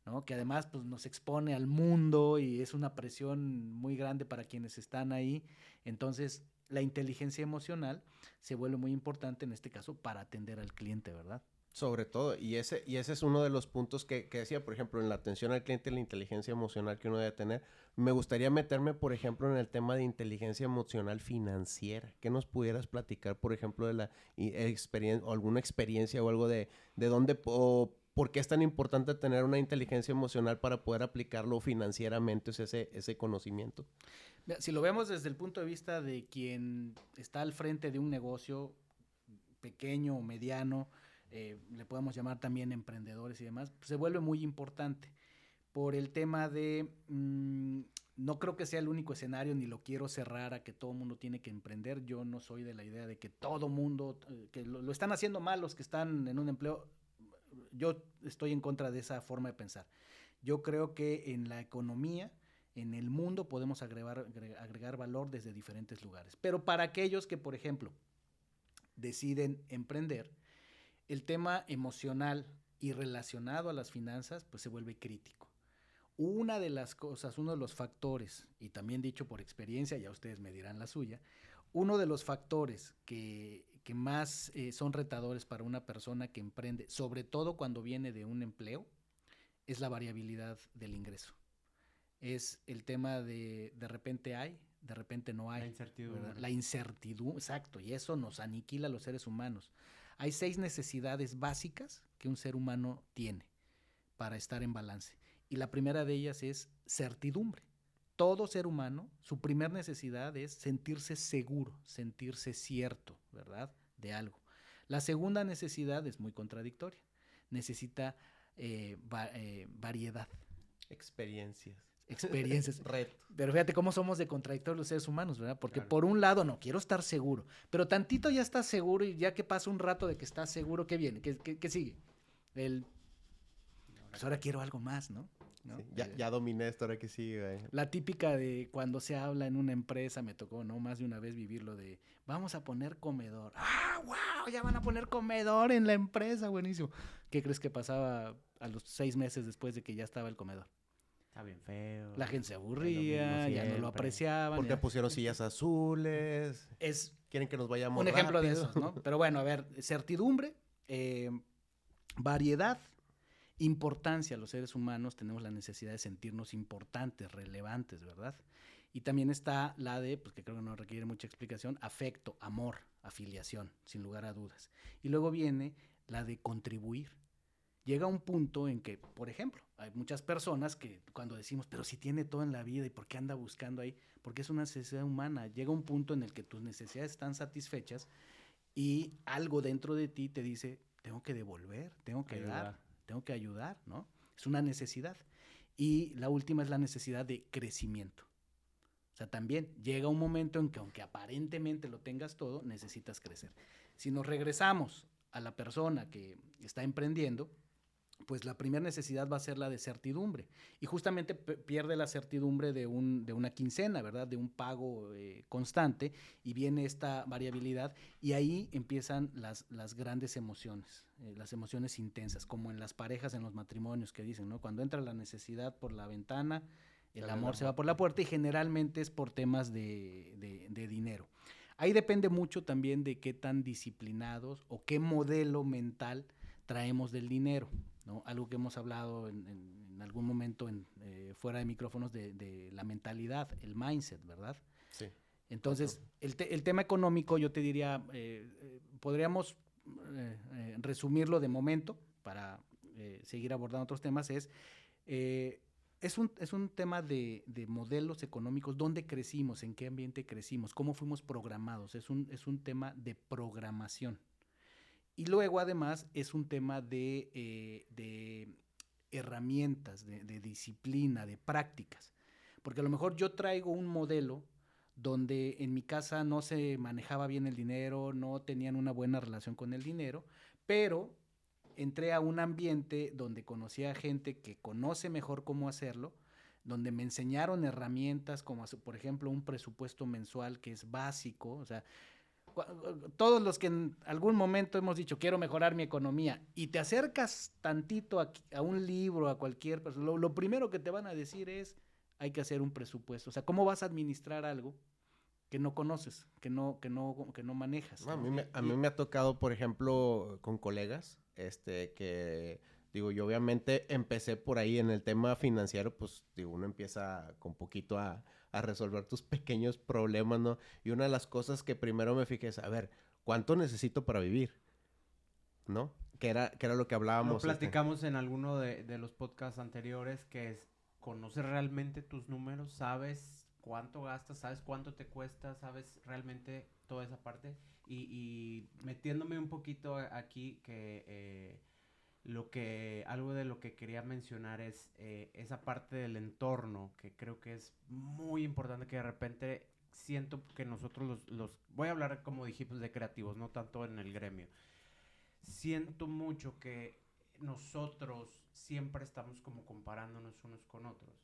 ¿no? Que además pues, nos expone al mundo y es una presión muy grande para quienes están ahí. Entonces, la inteligencia emocional se vuelve muy importante en este caso para atender al cliente, ¿verdad? Sobre todo, y ese es uno de los puntos que decía, por ejemplo, en la atención al cliente, la inteligencia emocional que uno debe tener. Me gustaría meterme, por ejemplo, en el tema de inteligencia emocional financiera. ¿Qué nos pudieras platicar, por ejemplo, de la experiencia o alguna experiencia o algo de dónde o por qué es tan importante tener una inteligencia emocional para poder aplicarlo financieramente, ese conocimiento? Si lo vemos desde el punto de vista de quien está al frente de un negocio pequeño o mediano, le podemos llamar también emprendedores y demás, pues se vuelve muy importante por el tema de no creo que sea el único escenario, ni lo quiero cerrar a que todo mundo tiene que emprender. Yo no soy de la idea de que todo mundo, que lo están haciendo mal los que están en un empleo. Yo estoy en contra de esa forma de pensar. Yo creo que en la economía, en el mundo, podemos agregar valor desde diferentes lugares. Pero para aquellos que, por ejemplo, deciden emprender, el tema emocional y relacionado a las finanzas, pues se vuelve crítico. Una de las cosas, uno de los factores, y también dicho por experiencia, ya ustedes me dirán la suya, uno de los factores que más son retadores para una persona que emprende, sobre todo cuando viene de un empleo, es la variabilidad del ingreso. Es el tema de repente hay, de repente no hay. La incertidumbre. ¿verdad? La incertidumbre, exacto, y eso nos aniquila a los seres humanos. Hay 6 necesidades básicas que un ser humano tiene para estar en balance. Y la primera de ellas es certidumbre. Todo ser humano, su primer necesidad es sentirse seguro, sentirse cierto, ¿verdad? De algo. La segunda necesidad es muy contradictoria. Necesita variedad. Experiencias. Reto. Pero fíjate cómo somos de contradictorios los seres humanos, ¿verdad? Porque claro. por un lado, no, quiero estar seguro. Pero tantito ya estás seguro y ya que pasa un rato de que estás seguro, ¿qué viene? ¿Qué sigue? Pues ahora quiero algo más, ¿no? Sí, ya dominé esto, ahora que sí, güey. La típica de cuando se habla en una empresa, me tocó, ¿no? Más de una vez vivirlo de, vamos a poner comedor. ¡Ah, wow! Ya van a poner comedor en la empresa, buenísimo. ¿Qué crees que pasaba a los 6 meses después de que ya estaba el comedor? Está bien feo. La gente se aburría, ya no lo apreciaban. Porque pusieron sillas azules. Quieren que nos vayamos un ejemplo rápido. de esos, ¿no? Pero bueno, a ver, certidumbre, variedad, importancia. Los seres humanos tenemos la necesidad de sentirnos importantes, relevantes, ¿verdad? Y también está la de, pues que creo que no requiere mucha explicación, afecto, amor, afiliación, sin lugar a dudas. Y luego viene la de contribuir. Llega un punto en que, por ejemplo, hay muchas personas que cuando decimos, pero si tiene todo en la vida, ¿y por qué anda buscando ahí? Porque es una necesidad humana. Llega un punto en el que tus necesidades están satisfechas y algo dentro de ti te dice, tengo que devolver, tengo que dar, tengo que ayudar, ¿no? Es una necesidad. Y la última es la necesidad de crecimiento. O sea, también llega un momento en que aunque aparentemente lo tengas todo, necesitas crecer. Si nos regresamos a la persona que está emprendiendo, pues la primera necesidad va a ser la de certidumbre. Y justamente pierde la certidumbre de una quincena, ¿verdad? De un pago constante, y viene esta variabilidad, y ahí empiezan las grandes emociones, las emociones intensas, como en las parejas, en los matrimonios que dicen, ¿no? Cuando entra la necesidad por la ventana, el amor se va por la puerta, y generalmente es por temas de dinero. Ahí depende mucho también de qué tan disciplinados o qué modelo mental traemos del dinero, ¿no? Algo que hemos hablado en algún momento fuera de micrófonos de la mentalidad, el mindset, ¿verdad? Sí. Entonces, el tema económico, yo te diría, podríamos resumirlo de momento para seguir abordando otros temas, es un tema de modelos económicos, dónde crecimos, en qué ambiente crecimos, cómo fuimos programados, es un tema de programación. Y luego, además, es un tema de herramientas, de disciplina, de prácticas. Porque a lo mejor yo traigo un modelo donde en mi casa no se manejaba bien el dinero, no tenían una buena relación con el dinero, pero entré a un ambiente donde conocí a gente que conoce mejor cómo hacerlo, donde me enseñaron herramientas como, por ejemplo, un presupuesto mensual que es básico. O sea, todos los que en algún momento hemos dicho, quiero mejorar mi economía, y te acercas tantito a un libro, a cualquier persona, lo primero que te van a decir es, hay que hacer un presupuesto. O sea, ¿cómo vas a administrar algo que no conoces, que no manejas? No, a mí me ha tocado, por ejemplo, con colegas, que, digo, yo obviamente empecé por ahí en el tema financiero, pues, digo, uno empieza con poquito a resolver tus pequeños problemas, ¿no? Y una de las cosas que primero me fijé es, a ver, ¿cuánto necesito para vivir? ¿No? Que era lo que hablábamos. Lo platicamos en alguno de los podcasts anteriores, que es, conoces realmente tus números, sabes cuánto gastas, sabes cuánto te cuesta, sabes realmente toda esa parte. Y metiéndome un poquito aquí, que Algo de lo que quería mencionar es esa parte del entorno, que creo que es muy importante, que de repente siento que nosotros voy a hablar como dijimos de creativos, no tanto en el gremio. Siento mucho que nosotros siempre estamos como comparándonos unos con otros.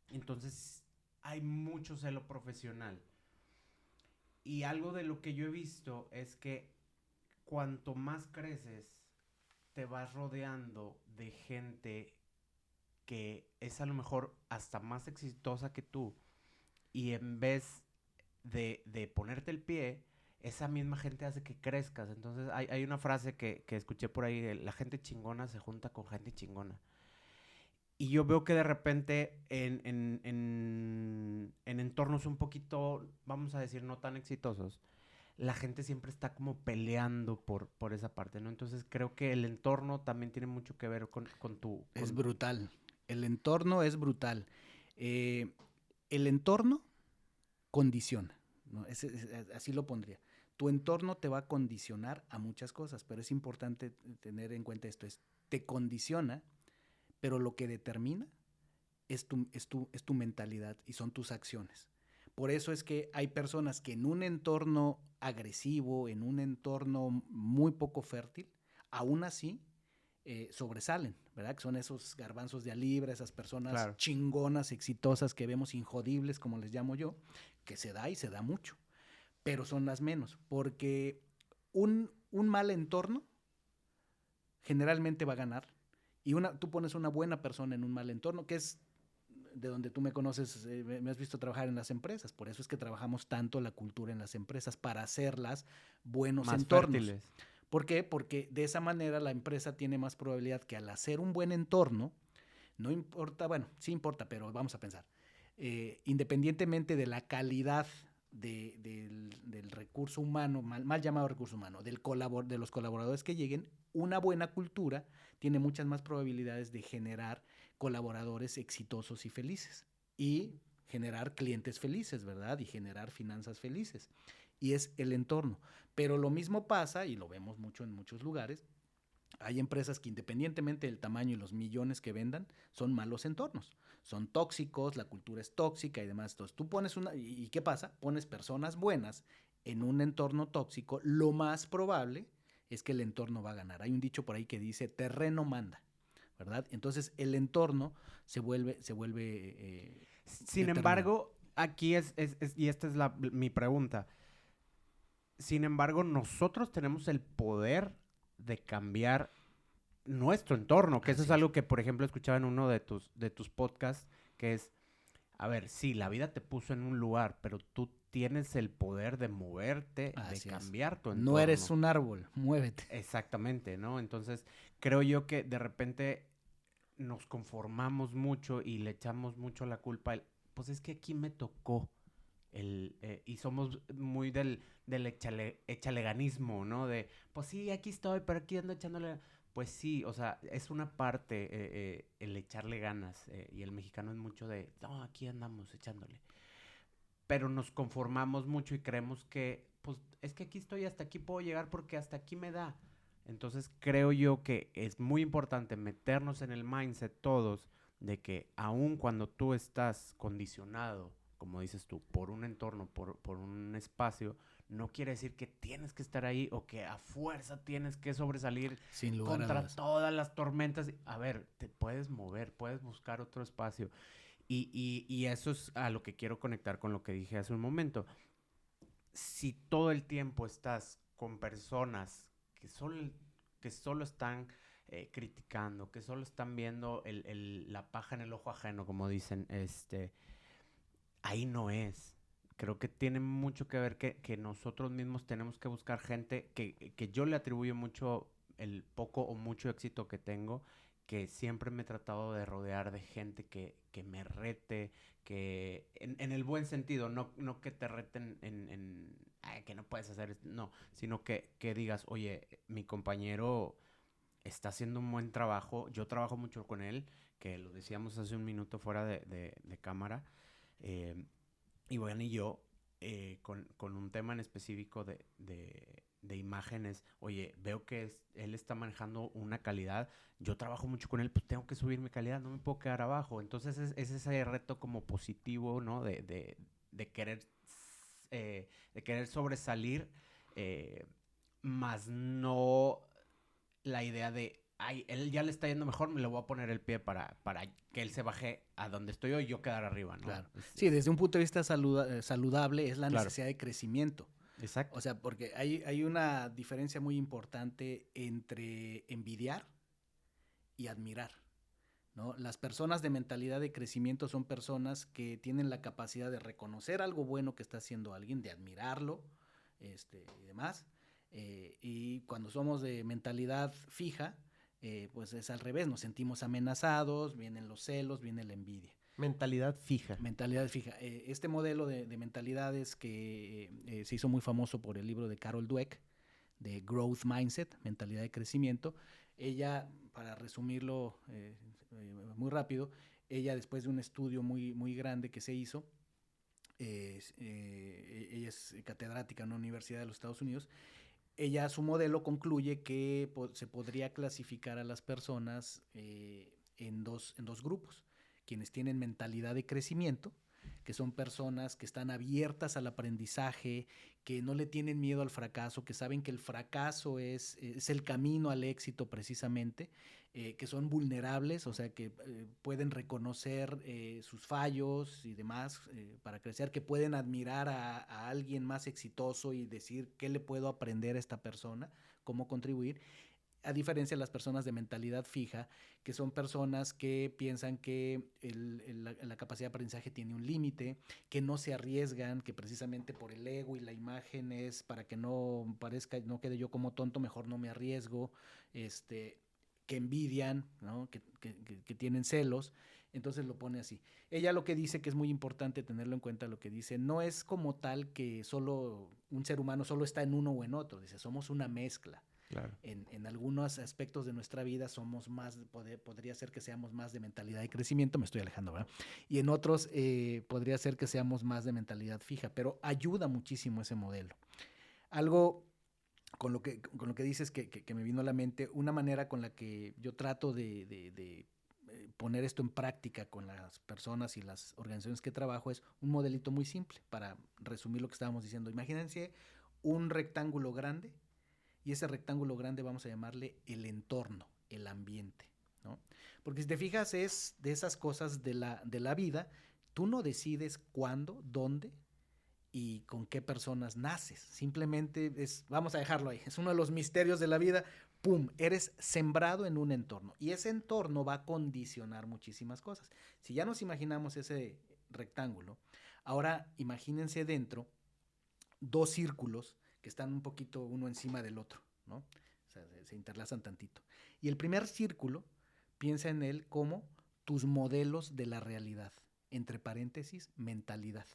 Entonces hay mucho celo profesional. Y algo de lo que yo he visto es que cuanto más creces, te vas rodeando de gente que es a lo mejor hasta más exitosa que tú, y en vez de ponerte el pie, esa misma gente hace que crezcas. Entonces hay una frase que escuché por ahí, la gente chingona se junta con gente chingona. Y yo veo que de repente en entornos un poquito, vamos a decir, no tan exitosos, la gente siempre está como peleando por esa parte, ¿no? Entonces creo que el entorno también tiene mucho que ver con tu... Es brutal. El entorno es brutal. El entorno condiciona, ¿no? Así lo pondría. Tu entorno te va a condicionar a muchas cosas, pero es importante tener en cuenta esto. Te condiciona, pero lo que determina es tu mentalidad y son tus acciones. Por eso es que hay personas que en un entorno agresivo, en un entorno muy poco fértil, aún así sobresalen, ¿verdad? Que son esos garbanzos de a libra, esas personas Claro. chingonas, exitosas, que vemos injodibles, como les llamo yo, que se da y se da mucho, pero son las menos, porque un mal entorno generalmente va a ganar, y tú pones una buena persona en un mal entorno, que es de donde tú me conoces, me has visto trabajar en las empresas, por eso es que trabajamos tanto la cultura en las empresas, para hacerlas buenos más entornos. fértiles. ¿Por qué? Porque de esa manera la empresa tiene más probabilidad que al hacer un buen entorno, no importa, bueno, sí importa, pero vamos a pensar, independientemente de la calidad del recurso humano, mal llamado recurso humano, de los colaboradores que lleguen, una buena cultura tiene muchas más probabilidades de generar colaboradores exitosos y felices, y generar clientes felices, ¿verdad? Y generar finanzas felices. Y es el entorno. Pero lo mismo pasa, y lo vemos mucho en muchos lugares, hay empresas que independientemente del tamaño y los millones que vendan, son malos entornos. Son tóxicos, la cultura es tóxica y demás. Entonces tú pones ¿y qué pasa? Pones personas buenas en un entorno tóxico, lo más probable es que el entorno va a ganar. Hay un dicho por ahí que dice, terreno manda, ¿verdad? Entonces el entorno se vuelve Sin embargo, aquí y esta es mi pregunta. Sin embargo, nosotros tenemos el poder de cambiar nuestro entorno, que eso es algo que, por ejemplo, escuchaba en uno de tus podcasts, que es, a ver, sí, la vida te puso en un lugar, pero tú tienes el poder de moverte, Así de cambiar tu entorno. No eres un árbol, muévete. Exactamente, ¿no? Entonces, creo yo que de repente nos conformamos mucho y le echamos mucho la culpa. Pues es que aquí me tocó. Y somos muy del echaleganismo, ¿no? De, pues sí, aquí estoy, pero aquí ando echándole... Pues sí, o sea, es una parte el echarle ganas. Y el mexicano es mucho de, no, aquí andamos echándole. Pero nos conformamos mucho y creemos que, pues, es que aquí estoy, hasta aquí puedo llegar porque hasta aquí me da. Entonces, creo yo que es muy importante meternos en el mindset todos de que aun cuando tú estás condicionado, como dices tú, por un entorno, por un espacio, no quiere decir que tienes que estar ahí o que a fuerza tienes que sobresalir Sin lugar contra a dudas. todas las tormentas. A ver, te puedes mover, puedes buscar otro espacio. Y eso es a lo que quiero conectar con lo que dije hace un momento. Si todo el tiempo estás con personas que solo están criticando, que solo están viendo la paja en el ojo ajeno, como dicen, ahí no es. Creo que tiene mucho que ver que nosotros mismos tenemos que buscar gente que yo le atribuyo mucho el poco o mucho éxito que tengo, que siempre me he tratado de rodear de gente que me rete, que en el buen sentido, no que te reten "Ay, que no puedes hacer esto", no, sino que digas, oye, mi compañero está haciendo un buen trabajo, yo trabajo mucho con él, que lo decíamos hace un minuto fuera de cámara, y bueno, y yo con un tema en específico de imágenes, oye, veo que él está manejando una calidad, yo trabajo mucho con él, pues tengo que subir mi calidad, no me puedo quedar abajo. Entonces es ese reto como positivo, ¿no? De querer sobresalir, más no la idea de, ay, él ya le está yendo mejor, me le voy a poner el pie para que él se baje a donde estoy yo y yo quedar arriba, ¿no? Claro. Sí, desde un punto de vista saludable es la Claro. necesidad de crecimiento. Exacto. O sea, porque hay una diferencia muy importante entre envidiar y admirar, ¿no? Las personas de mentalidad de crecimiento son personas que tienen la capacidad de reconocer algo bueno que está haciendo alguien, de admirarlo, y demás. Y cuando somos de mentalidad fija, pues es al revés, nos sentimos amenazados, vienen los celos, viene la envidia. Mentalidad fija. Mentalidad fija. Este modelo de mentalidades que se hizo muy famoso por el libro de Carol Dweck, de Growth Mindset, mentalidad de crecimiento. Ella, para resumirlo muy rápido, ella después de un estudio muy, muy grande que se hizo, ella es catedrática en una universidad de los Estados Unidos, ella, su modelo concluye que se podría clasificar a las personas en dos grupos. Quienes tienen mentalidad de crecimiento, que son personas que están abiertas al aprendizaje, que no le tienen miedo al fracaso, que saben que el fracaso es el camino al éxito precisamente, que son vulnerables, o sea, que pueden reconocer sus fallos y demás para crecer, que pueden admirar a alguien más exitoso y decir qué le puedo aprender a esta persona, cómo contribuir. A diferencia de las personas de mentalidad fija, que son personas que piensan que la capacidad de aprendizaje tiene un límite, que no se arriesgan, que precisamente por el ego y la imagen es para que no parezca, no quede yo como tonto, mejor no me arriesgo, que envidian, ¿no? que tienen celos. Entonces lo pone así. Ella lo que dice, que es muy importante tenerlo en cuenta, lo que dice, no es como tal que solo un ser humano solo está en uno o en otro, dice, somos una mezcla. Claro. En algunos aspectos de nuestra vida somos más, podría ser que seamos más de mentalidad de crecimiento, me estoy alejando, ¿verdad? Y en otros podría ser que seamos más de mentalidad fija, pero ayuda muchísimo ese modelo. Algo con lo que dices que me vino a la mente, una manera con la que yo trato de poner esto en práctica con las personas y las organizaciones que trabajo es un modelito muy simple para resumir lo que estábamos diciendo. Imagínense un rectángulo grande y ese rectángulo grande vamos a llamarle el entorno, el ambiente, ¿no? Porque si te fijas es de esas cosas de la vida, tú no decides cuándo, dónde y con qué personas naces. Simplemente vamos a dejarlo ahí, es uno de los misterios de la vida. ¡Pum! Eres sembrado en un entorno y ese entorno va a condicionar muchísimas cosas. Si ya nos imaginamos ese rectángulo, ahora imagínense dentro dos círculos que están un poquito uno encima del otro, ¿no? O sea, se interlazan tantito. Y el primer círculo, piensa en él como tus modelos de la realidad, entre paréntesis, mentalidad.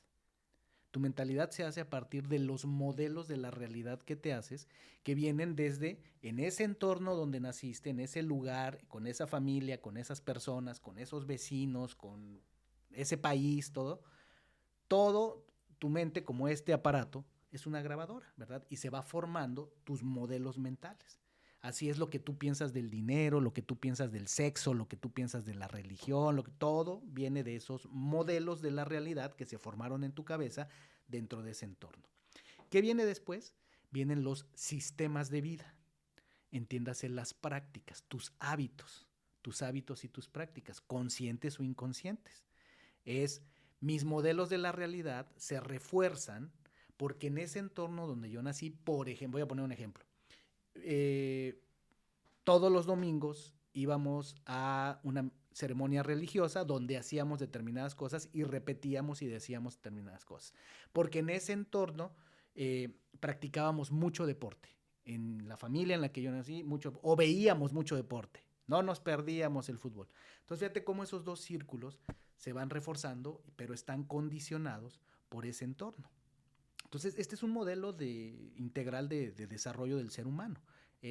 Tu mentalidad se hace a partir de los modelos de la realidad que te haces, que vienen desde en ese entorno donde naciste, en ese lugar, con esa familia, con esas personas, con esos vecinos, con ese país, todo. Todo tu mente, como este aparato, es una grabadora, ¿verdad? Y se va formando tus modelos mentales. Así es lo que tú piensas del dinero, lo que tú piensas del sexo, lo que tú piensas de la religión, todo viene de esos modelos de la realidad que se formaron en tu cabeza dentro de ese entorno. ¿Qué viene después? Vienen los sistemas de vida. Entiéndase las prácticas, tus hábitos y tus prácticas, conscientes o inconscientes. Mis modelos de la realidad se refuerzan porque en ese entorno donde yo nací, por ejemplo, voy a poner un ejemplo. Todos los domingos íbamos a una ceremonia religiosa donde hacíamos determinadas cosas y repetíamos y decíamos determinadas cosas. Porque en ese entorno practicábamos mucho deporte. En la familia en la que yo nací, o veíamos mucho deporte. No nos perdíamos el fútbol. Entonces, fíjate cómo esos dos círculos se van reforzando, pero están condicionados por ese entorno. Entonces, este es un modelo integral de desarrollo del ser humano.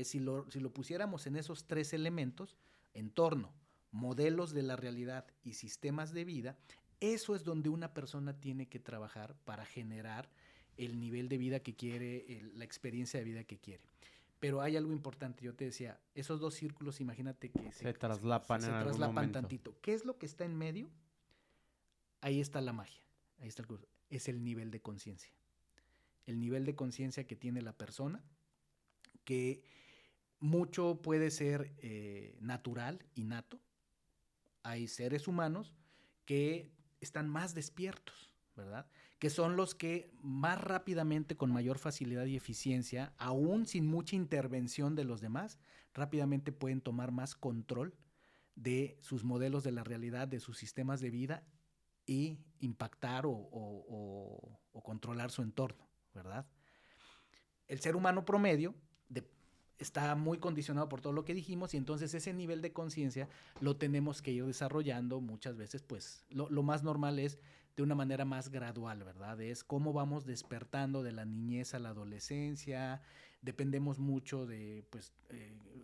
Si lo pusiéramos en esos tres elementos, entorno, modelos de la realidad y sistemas de vida, Eso es donde una persona tiene que trabajar para generar el nivel de vida que quiere, la experiencia de vida que quiere. Pero hay algo importante, yo te decía, esos dos círculos, imagínate que se traslapan en algún momento. tantito. ¿Qué es lo que está en medio? Ahí está la magia, ahí está el curso. Es el nivel de conciencia. El nivel de conciencia que tiene la persona, que mucho puede ser natural, innato. Hay seres humanos que están más despiertos, ¿verdad? Que son los que más rápidamente, con mayor facilidad y eficiencia, aún sin mucha intervención de los demás, rápidamente pueden tomar más control de sus modelos de la realidad, de sus sistemas de vida y impactar o controlar su entorno, ¿verdad? El ser humano promedio está muy condicionado por todo lo que dijimos y entonces ese nivel de conciencia lo tenemos que ir desarrollando muchas veces, pues lo más normal es de una manera más gradual, ¿verdad? Es cómo vamos despertando de la niñez a la adolescencia, dependemos mucho de pues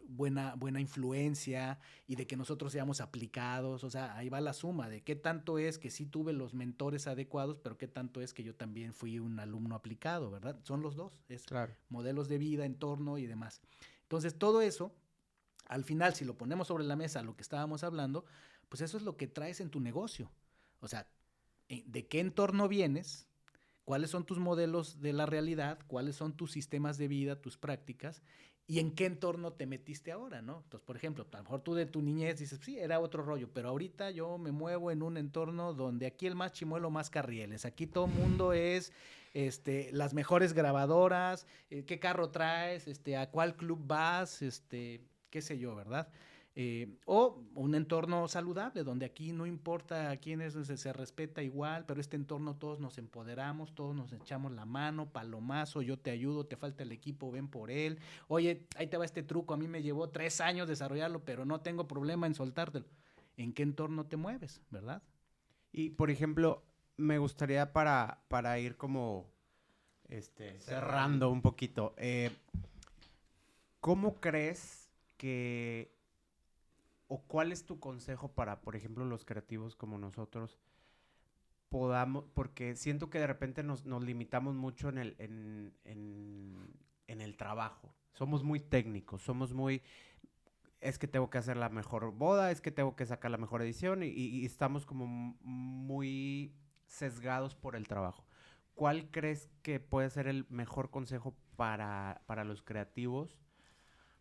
buena influencia y de que nosotros seamos aplicados, o sea, ahí va la suma de qué tanto es que sí tuve los mentores adecuados, pero qué tanto es que yo también fui un alumno aplicado, ¿verdad? Son los dos, es Claro. modelos de vida, entorno y demás. Entonces, todo eso, al final, si lo ponemos sobre la mesa, lo que estábamos hablando, pues eso es lo que traes en tu negocio. O sea, ¿de qué entorno vienes? ¿Cuáles son tus modelos de la realidad? ¿Cuáles son tus sistemas de vida, tus prácticas? ¿Y en qué entorno te metiste ahora, no? Entonces, por ejemplo, a lo mejor tú de tu niñez dices, sí, era otro rollo, pero ahorita yo me muevo en un entorno donde aquí el más chimuelo, más carrieles. Aquí todo el mundo es las mejores grabadoras, qué carro traes, a cuál club vas, qué sé yo, ¿verdad? O un entorno saludable, donde aquí no importa a quién es, se respeta igual, pero este entorno todos nos empoderamos, todos nos echamos la mano, palomazo, yo te ayudo, te falta el equipo, ven por él. Oye, ahí te va este truco, a mí me llevó 3 años desarrollarlo, pero no tengo problema en soltártelo. ¿En qué entorno te mueves, verdad? Y, por ejemplo, me gustaría para ir como cerrando un poquito, ¿cómo crees que o cuál es tu consejo para, por ejemplo, los creativos como nosotros podamos, porque siento que de repente nos limitamos mucho en el trabajo. Somos muy técnicos, somos muy, es que tengo que hacer la mejor boda, es que tengo que sacar la mejor edición y estamos como muy sesgados por el trabajo. ¿Cuál crees que puede ser el mejor consejo para los creativos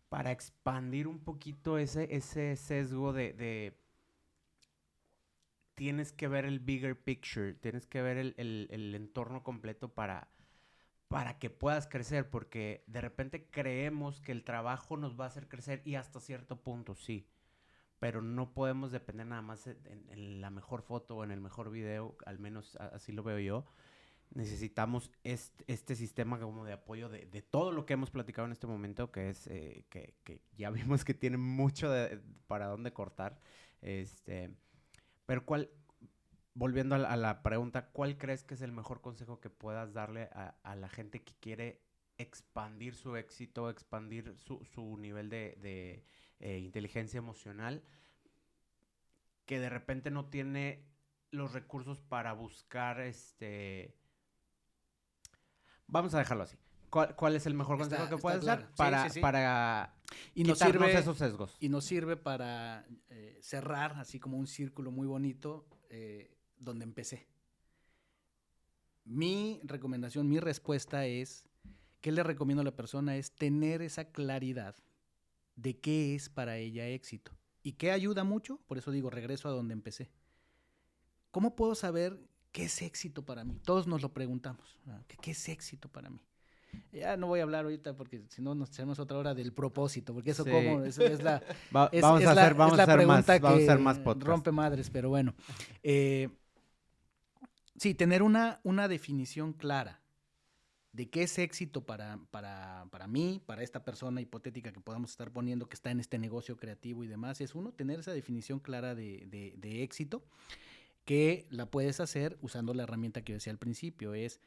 para expandir un poquito ese sesgo de tienes que ver el bigger picture, tienes que ver el entorno completo para que puedas crecer? Porque de repente creemos que el trabajo nos va a hacer crecer y hasta cierto punto sí, pero no podemos depender nada más en la mejor foto o en el mejor video, al menos así lo veo yo. Necesitamos este sistema como de apoyo de todo lo que hemos platicado en este momento, que es que ya vimos que tiene mucho para dónde cortar. Pero volviendo a la pregunta, ¿cuál crees que es el mejor consejo que puedas darle a la gente que quiere expandir su éxito, expandir su nivel de inteligencia emocional, que de repente no tiene los recursos para buscar Vamos a dejarlo así. ¿Cuál es el mejor consejo que puedes dar para y nos quitarnos sirve, esos sesgos? Y nos sirve para cerrar así como un círculo muy bonito donde empecé. Mi recomendación, mi respuesta es, ¿qué le recomiendo a la persona? Es tener esa claridad de qué es para ella éxito. ¿Y qué ayuda mucho? Por eso digo, regreso a donde empecé. ¿Cómo puedo saber qué es éxito para mí? Todos nos lo preguntamos. ¿Qué es éxito para mí? Ya no voy a hablar ahorita porque si no nos echamos otra hora del propósito, porque eso es la pregunta que rompe madres, pero bueno. Sí, tener una definición clara de qué es éxito para mí, para esta persona hipotética que podamos estar poniendo que está en este negocio creativo y demás, es tener esa definición clara de éxito, que la puedes hacer usando la herramienta que yo decía al principio, es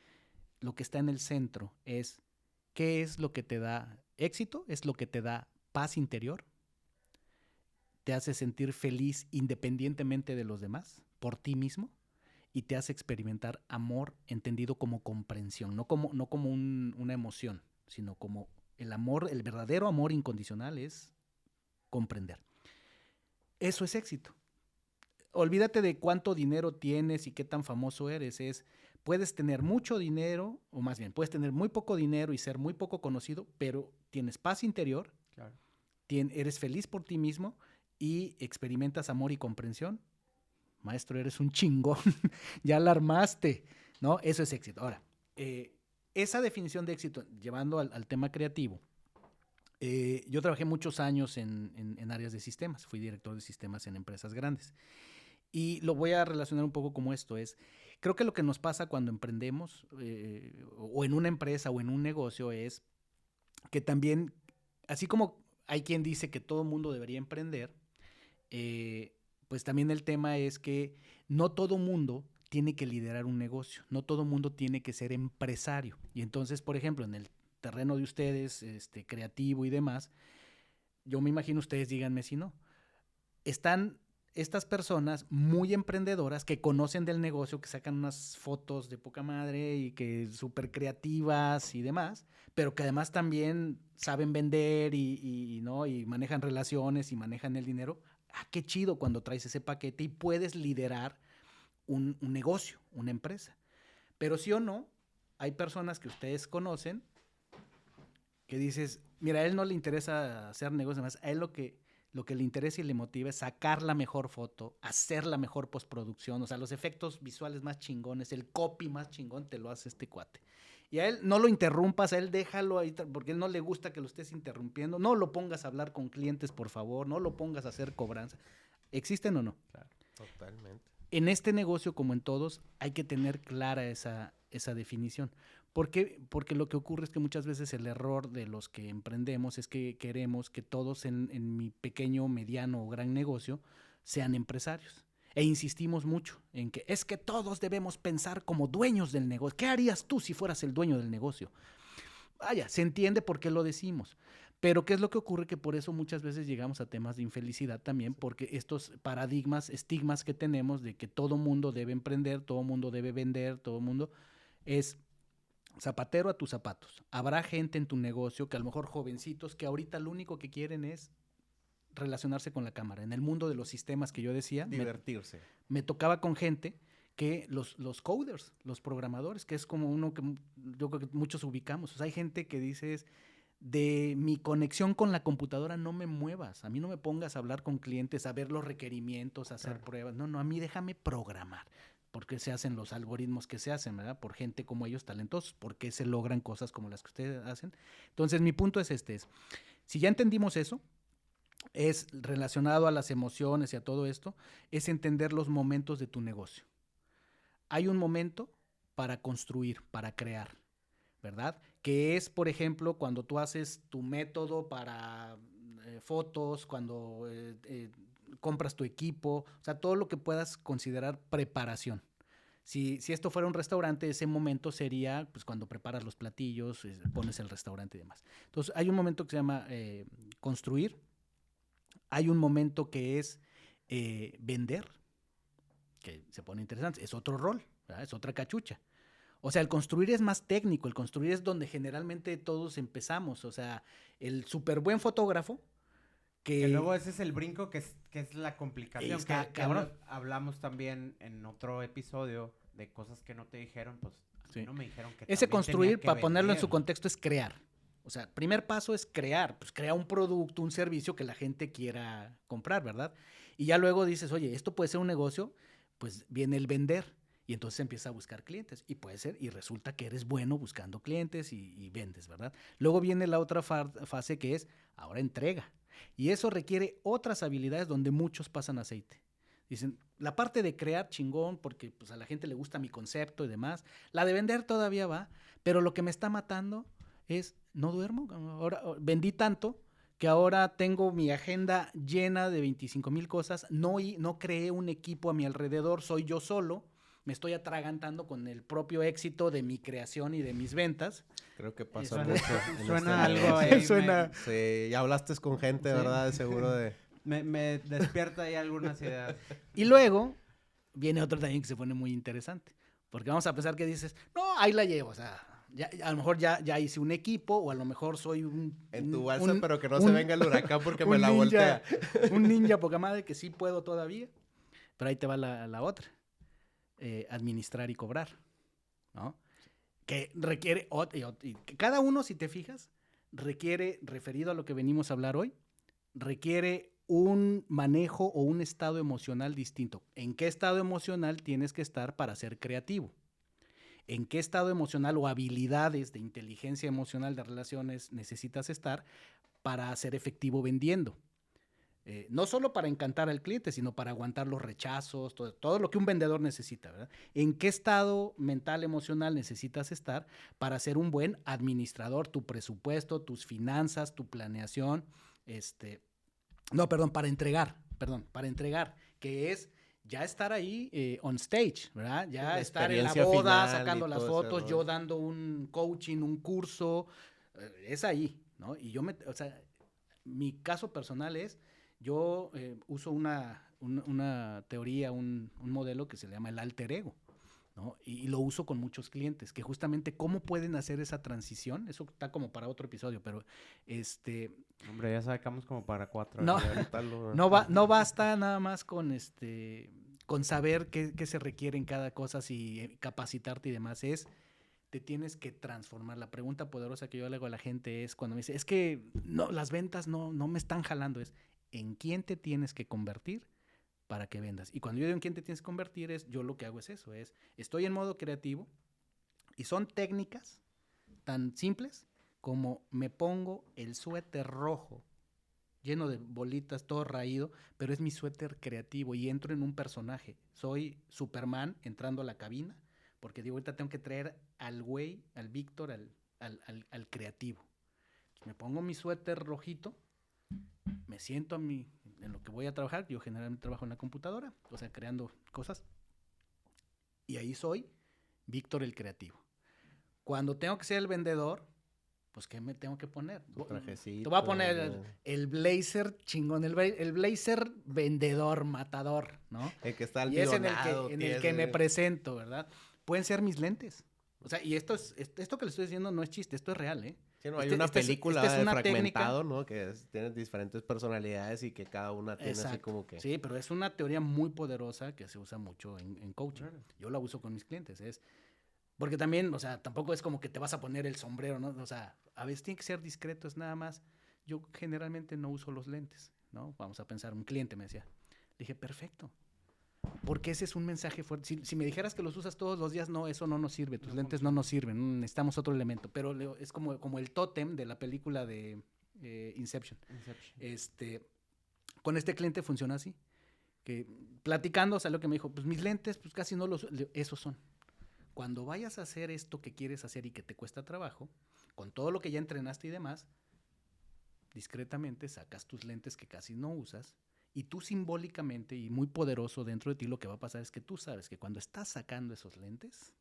lo que está en el centro, es qué es lo que te da éxito, es lo que te da paz interior, te hace sentir feliz independientemente de los demás, por ti mismo, y te hace experimentar amor entendido como comprensión, no como una emoción, sino como el amor, el verdadero amor incondicional es comprender. Eso es éxito. Olvídate de cuánto dinero tienes y qué tan famoso eres. Puedes tener mucho dinero, o más bien, puedes tener muy poco dinero y ser muy poco conocido, pero tienes paz interior, Claro. eres feliz por ti mismo y experimentas amor y comprensión. Maestro, eres un chingón, ya la armaste, ¿no? Eso es éxito. Ahora, esa definición de éxito, llevando al tema creativo, yo trabajé muchos años en áreas de sistemas, fui director de sistemas en empresas grandes. Y lo voy a relacionar un poco como esto es, creo que lo que nos pasa cuando emprendemos o en una empresa o en un negocio es que también, así como hay quien dice que todo mundo debería emprender, pues también el tema es que no todo mundo tiene que liderar un negocio, no todo mundo tiene que ser empresario. Y entonces, por ejemplo, en el terreno de ustedes, creativo y demás, yo me imagino, ustedes díganme si no, están estas personas muy emprendedoras que conocen del negocio, que sacan unas fotos de poca madre y que súper creativas y demás, pero que además también saben vender ¿no? Y manejan relaciones y manejan el dinero. Ah, qué chido cuando traes ese paquete y puedes liderar un negocio, una empresa. Pero sí o no, hay personas que ustedes conocen que dices, mira, a él no le interesa hacer negocios más, a él lo que le interesa y le motiva es sacar la mejor foto, hacer la mejor postproducción, o sea, los efectos visuales más chingones, el copy más chingón te lo hace este cuate. Y a él no lo interrumpas, a él déjalo ahí, porque a él no le gusta que lo estés interrumpiendo, no lo pongas a hablar con clientes, por favor, no lo pongas a hacer cobranza. ¿Existen o no? Claro, totalmente. En este negocio, como en todos, hay que tener clara esa definición. ¿Por qué? Porque lo que ocurre es que muchas veces el error de los que emprendemos es que queremos que todos en mi pequeño, mediano o gran negocio sean empresarios. E insistimos mucho en que es que todos debemos pensar como dueños del negocio. ¿Qué harías tú si fueras el dueño del negocio? Vaya, se entiende por qué lo decimos. Pero ¿qué es lo que ocurre? Que por eso muchas veces llegamos a temas de infelicidad también, porque estos paradigmas, estigmas que tenemos de que todo mundo debe emprender, todo mundo debe vender, todo mundo es zapatero a tus zapatos. Habrá gente en tu negocio que a lo mejor jovencitos que ahorita lo único que quieren es relacionarse con la cámara. En el mundo de los sistemas que yo decía, divertirse. Me tocaba con gente que los coders, los programadores, que es como uno que yo creo que muchos ubicamos. O sea, hay gente que dices, de mi conexión con la computadora no me muevas. A mí no me pongas a hablar con clientes, a ver los requerimientos, a hacer pruebas. No, a mí déjame programar. ¿Por qué se hacen los algoritmos que se hacen, verdad? Por gente como ellos, talentosos. ¿Por qué se logran cosas como las que ustedes hacen? Entonces, mi punto es si ya entendimos eso, es relacionado a las emociones y a todo esto, es entender los momentos de tu negocio. Hay un momento para construir, para crear, ¿verdad? Que es, por ejemplo, cuando tú haces tu método para fotos, cuando compras tu equipo, o sea, todo lo que puedas considerar preparación. Si esto fuera un restaurante, ese momento sería pues cuando preparas los platillos, pones el restaurante y demás. Entonces, hay un momento que se llama construir, hay un momento que es vender, que se pone interesante, es otro rol, ¿verdad? Es otra cachucha. O sea, el construir es más técnico, el construir es donde generalmente todos empezamos. O sea, el súper buen fotógrafo que luego ese es el brinco que es la complicación. Está que hablamos también en otro episodio de cosas que no te dijeron, pues sí. No me dijeron que ese construir, para ponerlo en vender. su contexto, es crear. O sea, primer paso es crear. Pues crea un producto, un servicio que la gente quiera comprar, ¿verdad? Y ya luego dices, oye, esto puede ser un negocio, pues viene el vender. Y entonces empieza a buscar clientes. Y puede ser, y resulta que eres bueno buscando clientes y vendes, ¿verdad? Luego viene la otra fase que es, ahora entrega. Y eso requiere otras habilidades donde muchos pasan aceite. Dicen, la parte de crear chingón, porque pues, a la gente le gusta mi concepto y demás. La de vender todavía va, pero lo que me está matando es, no duermo. Ahora vendí tanto que ahora tengo mi agenda llena de 25,000 cosas. No creé un equipo a mi alrededor, soy yo solo. Me estoy atragantando con el propio éxito de mi creación y de mis ventas. Creo que pasa mucho. Suena algo ahí. Sí, ya hablaste con gente, ¿verdad? Seguro de... Me despierta ahí algunas ideas. Y luego viene otro también que se pone muy interesante. Porque vamos a pensar que dices, no, ahí la llevo, o sea, a lo mejor ya hice un equipo, o a lo mejor soy en tu balsa, pero que no se venga el huracán porque me la voltea. Un ninja poca madre que sí puedo todavía, pero ahí te va la otra. Administrar y cobrar, ¿no? Que requiere, y cada uno, si te fijas, requiere, referido a lo que venimos a hablar hoy, requiere un manejo o un estado emocional distinto. ¿En qué estado emocional tienes que estar para ser creativo? ¿En qué estado emocional o habilidades de inteligencia emocional de relaciones necesitas estar para ser efectivo vendiendo? No solo para encantar al cliente, sino para aguantar los rechazos, todo lo que un vendedor necesita, ¿verdad? ¿En qué estado mental, emocional necesitas estar para ser un buen administrador? Tu presupuesto, tus finanzas, tu planeación, para entregar, que es ya estar ahí on stage, ¿verdad? Ya estar en la boda, sacando las fotos, yo dando un coaching, un curso, es ahí, ¿no? Y mi caso personal es, yo uso una teoría, un modelo que se le llama el alter ego, ¿no? Y lo uso con muchos clientes, que justamente cómo pueden hacer esa transición, eso está como para otro episodio, pero Hombre, ya sacamos como para 4. No, no basta nada más con saber qué se requiere en cada cosa, si capacitarte y demás, te tienes que transformar. La pregunta poderosa que yo le hago a la gente es cuando me dice, es que no, las ventas no me están jalando, es ¿en quién te tienes que convertir para que vendas? Y cuando yo digo en quién te tienes que convertir, yo lo que hago es eso, estoy en modo creativo y son técnicas tan simples como me pongo el suéter rojo lleno de bolitas, todo raído, pero es mi suéter creativo y entro en un personaje. Soy Superman entrando a la cabina, porque digo, ahorita tengo que traer al güey, al Víctor, al creativo. Me pongo mi suéter rojito, me siento en lo que voy a trabajar. Yo generalmente trabajo en la computadora, o sea, creando cosas. Y ahí soy Víctor el creativo. Cuando tengo que ser el vendedor, pues ¿qué me tengo que poner? Tu trajecito. Te voy a poner el blazer chingón, el blazer vendedor, matador, ¿no? El que está al y es en el que me presento, ¿verdad? Pueden ser mis lentes. O sea, y esto que le estoy diciendo no es chiste, esto es real, ¿eh? Sí, no, hay una película de Fragmentado, ¿no? Que tiene diferentes personalidades y que cada una tiene así como que... Sí, pero es una teoría muy poderosa que se usa mucho en coaching. Claro. Yo la uso con mis clientes, porque también, o sea, tampoco es como que te vas a poner el sombrero, ¿no? O sea, a veces tiene que ser discreto, es nada más. Yo generalmente no uso los lentes, ¿no? Vamos a pensar, un cliente me decía. Le dije, perfecto. Porque ese es un mensaje fuerte. Si me dijeras que los usas todos los días, no, eso no nos sirve. Tus lentes no nos sirven. Necesitamos otro elemento. Pero es como el tótem de la película de Inception. Con este cliente funciona así. Que platicando, o sea, lo que me dijo, pues mis lentes, pues casi no esos son. Cuando vayas a hacer esto que quieres hacer y que te cuesta trabajo, con todo lo que ya entrenaste y demás, discretamente sacas tus lentes que casi no usas y tú simbólicamente y muy poderoso dentro de ti lo que va a pasar es que tú sabes que cuando estás sacando esos lentes,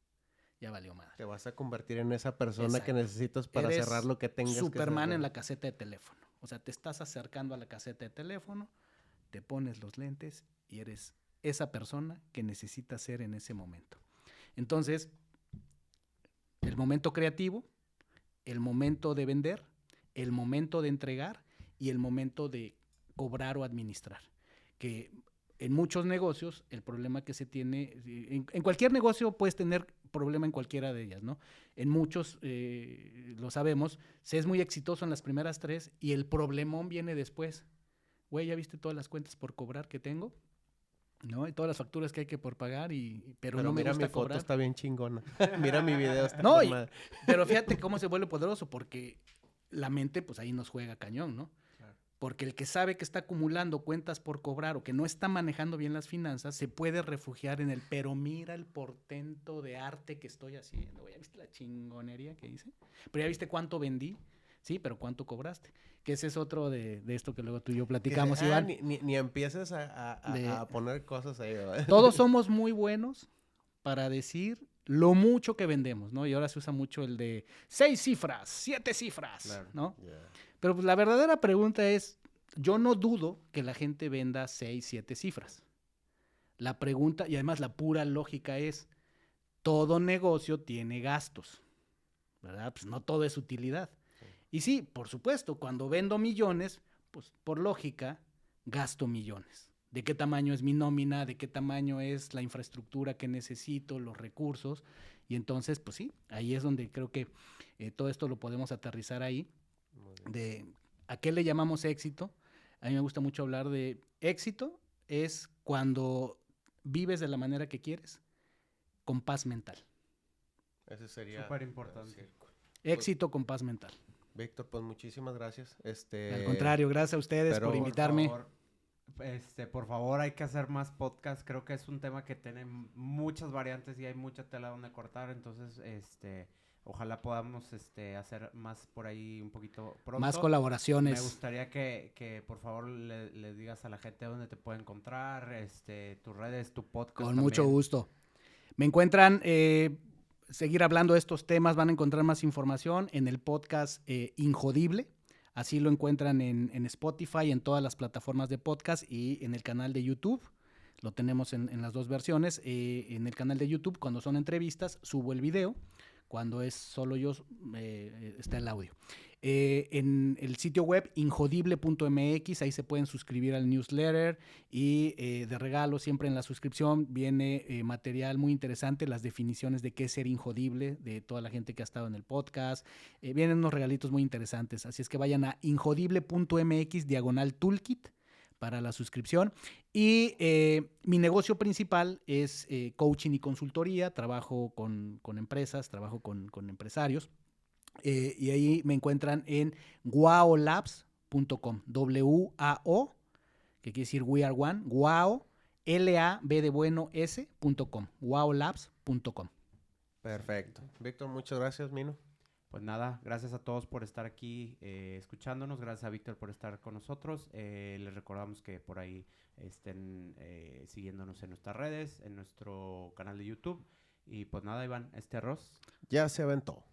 ya valió madre. Te vas a convertir en esa persona que necesitas para cerrar lo que tengas Superman que cerrar. en la caseta de teléfono. O sea, te estás acercando a la caseta de teléfono, te pones los lentes y eres esa persona que necesitas ser en ese momento. Entonces, el momento creativo, el momento de vender, el momento de entregar y el momento de cobrar o administrar. Que en muchos negocios, el problema que se tiene, en cualquier negocio puedes tener problema en cualquiera de ellas, ¿no? En muchos, lo sabemos, se es muy exitoso en las primeras 3 y el problemón viene después. Güey, ¿ya viste todas las cuentas por cobrar que tengo? ¿No? Y todas las facturas que hay que por pagar, pero no me gusta mi cobrar. Foto está bien chingona. Mira mi video. Está no, pero fíjate cómo se vuelve poderoso, porque la mente, pues ahí nos juega cañón, ¿no? Claro. Porque el que sabe que está acumulando cuentas por cobrar o que no está manejando bien las finanzas, se puede refugiar en pero mira el portento de arte que estoy haciendo. ¿Ya viste la chingonería que hice? Pero ya viste cuánto vendí. Sí, pero ¿cuánto cobraste? Que ese es otro de esto que luego tú y yo platicamos, Iván. Ni empieces a poner cosas ahí, ¿verdad? Todos somos muy buenos para decir lo mucho que vendemos, ¿no? Y ahora se usa mucho el de 6 cifras, 7 cifras, claro, ¿no? Yeah. Pero pues la verdadera pregunta es, yo no dudo que la gente venda 6, 7 cifras. La pregunta, y además la pura lógica es, todo negocio tiene gastos, ¿verdad? Pues no todo es utilidad. Sí. Y sí, por supuesto, cuando vendo millones, pues por lógica, gasto millones. ¿De qué tamaño es mi nómina? ¿De qué tamaño es la infraestructura que necesito, los recursos? Y entonces, pues sí, ahí es donde creo que todo esto lo podemos aterrizar ahí. De ¿a qué le llamamos éxito? A mí me gusta mucho hablar de éxito, es cuando vives de la manera que quieres, con paz mental. Ese sería súper importante. Éxito con paz mental. Víctor, pues muchísimas gracias. Al contrario, gracias a ustedes pero por invitarme. Por favor, hay que hacer más podcasts. Creo que es un tema que tiene muchas variantes y hay mucha tela donde cortar. Entonces, ojalá podamos hacer más por ahí un poquito pronto. Más colaboraciones. Me gustaría que por favor le digas a la gente dónde te puede encontrar, tus redes, tu podcast. Con también. mucho gusto. Me encuentran, seguir hablando de estos temas, van a encontrar más información en el podcast Injodible. Así lo encuentran en Spotify, en todas las plataformas de podcast y en el canal de YouTube. Lo tenemos en las dos versiones. En el canal de YouTube, cuando son entrevistas, subo el video. Cuando es solo yo, está el audio. En el sitio web injodible.mx, ahí se pueden suscribir al newsletter y de regalo siempre en la suscripción viene material muy interesante, las definiciones de qué es ser injodible, de toda la gente que ha estado en el podcast. Vienen unos regalitos muy interesantes, así es que vayan a injodible.mx/toolkit para la suscripción. Y mi negocio principal es coaching y consultoría. Trabajo con empresas, trabajo con empresarios. Y ahí me encuentran en waolabs.com. W-A-O, que quiere decir We Are One. Wao, L-A-B de bueno, S.com. waolabs.com. Perfecto. Víctor, muchas gracias, Mino. Pues nada, gracias a todos por estar aquí escuchándonos, gracias a Víctor por estar con nosotros. Les recordamos que por ahí estén siguiéndonos en nuestras redes, en nuestro canal de YouTube. Y pues nada, Iván, arroz Ya se aventó.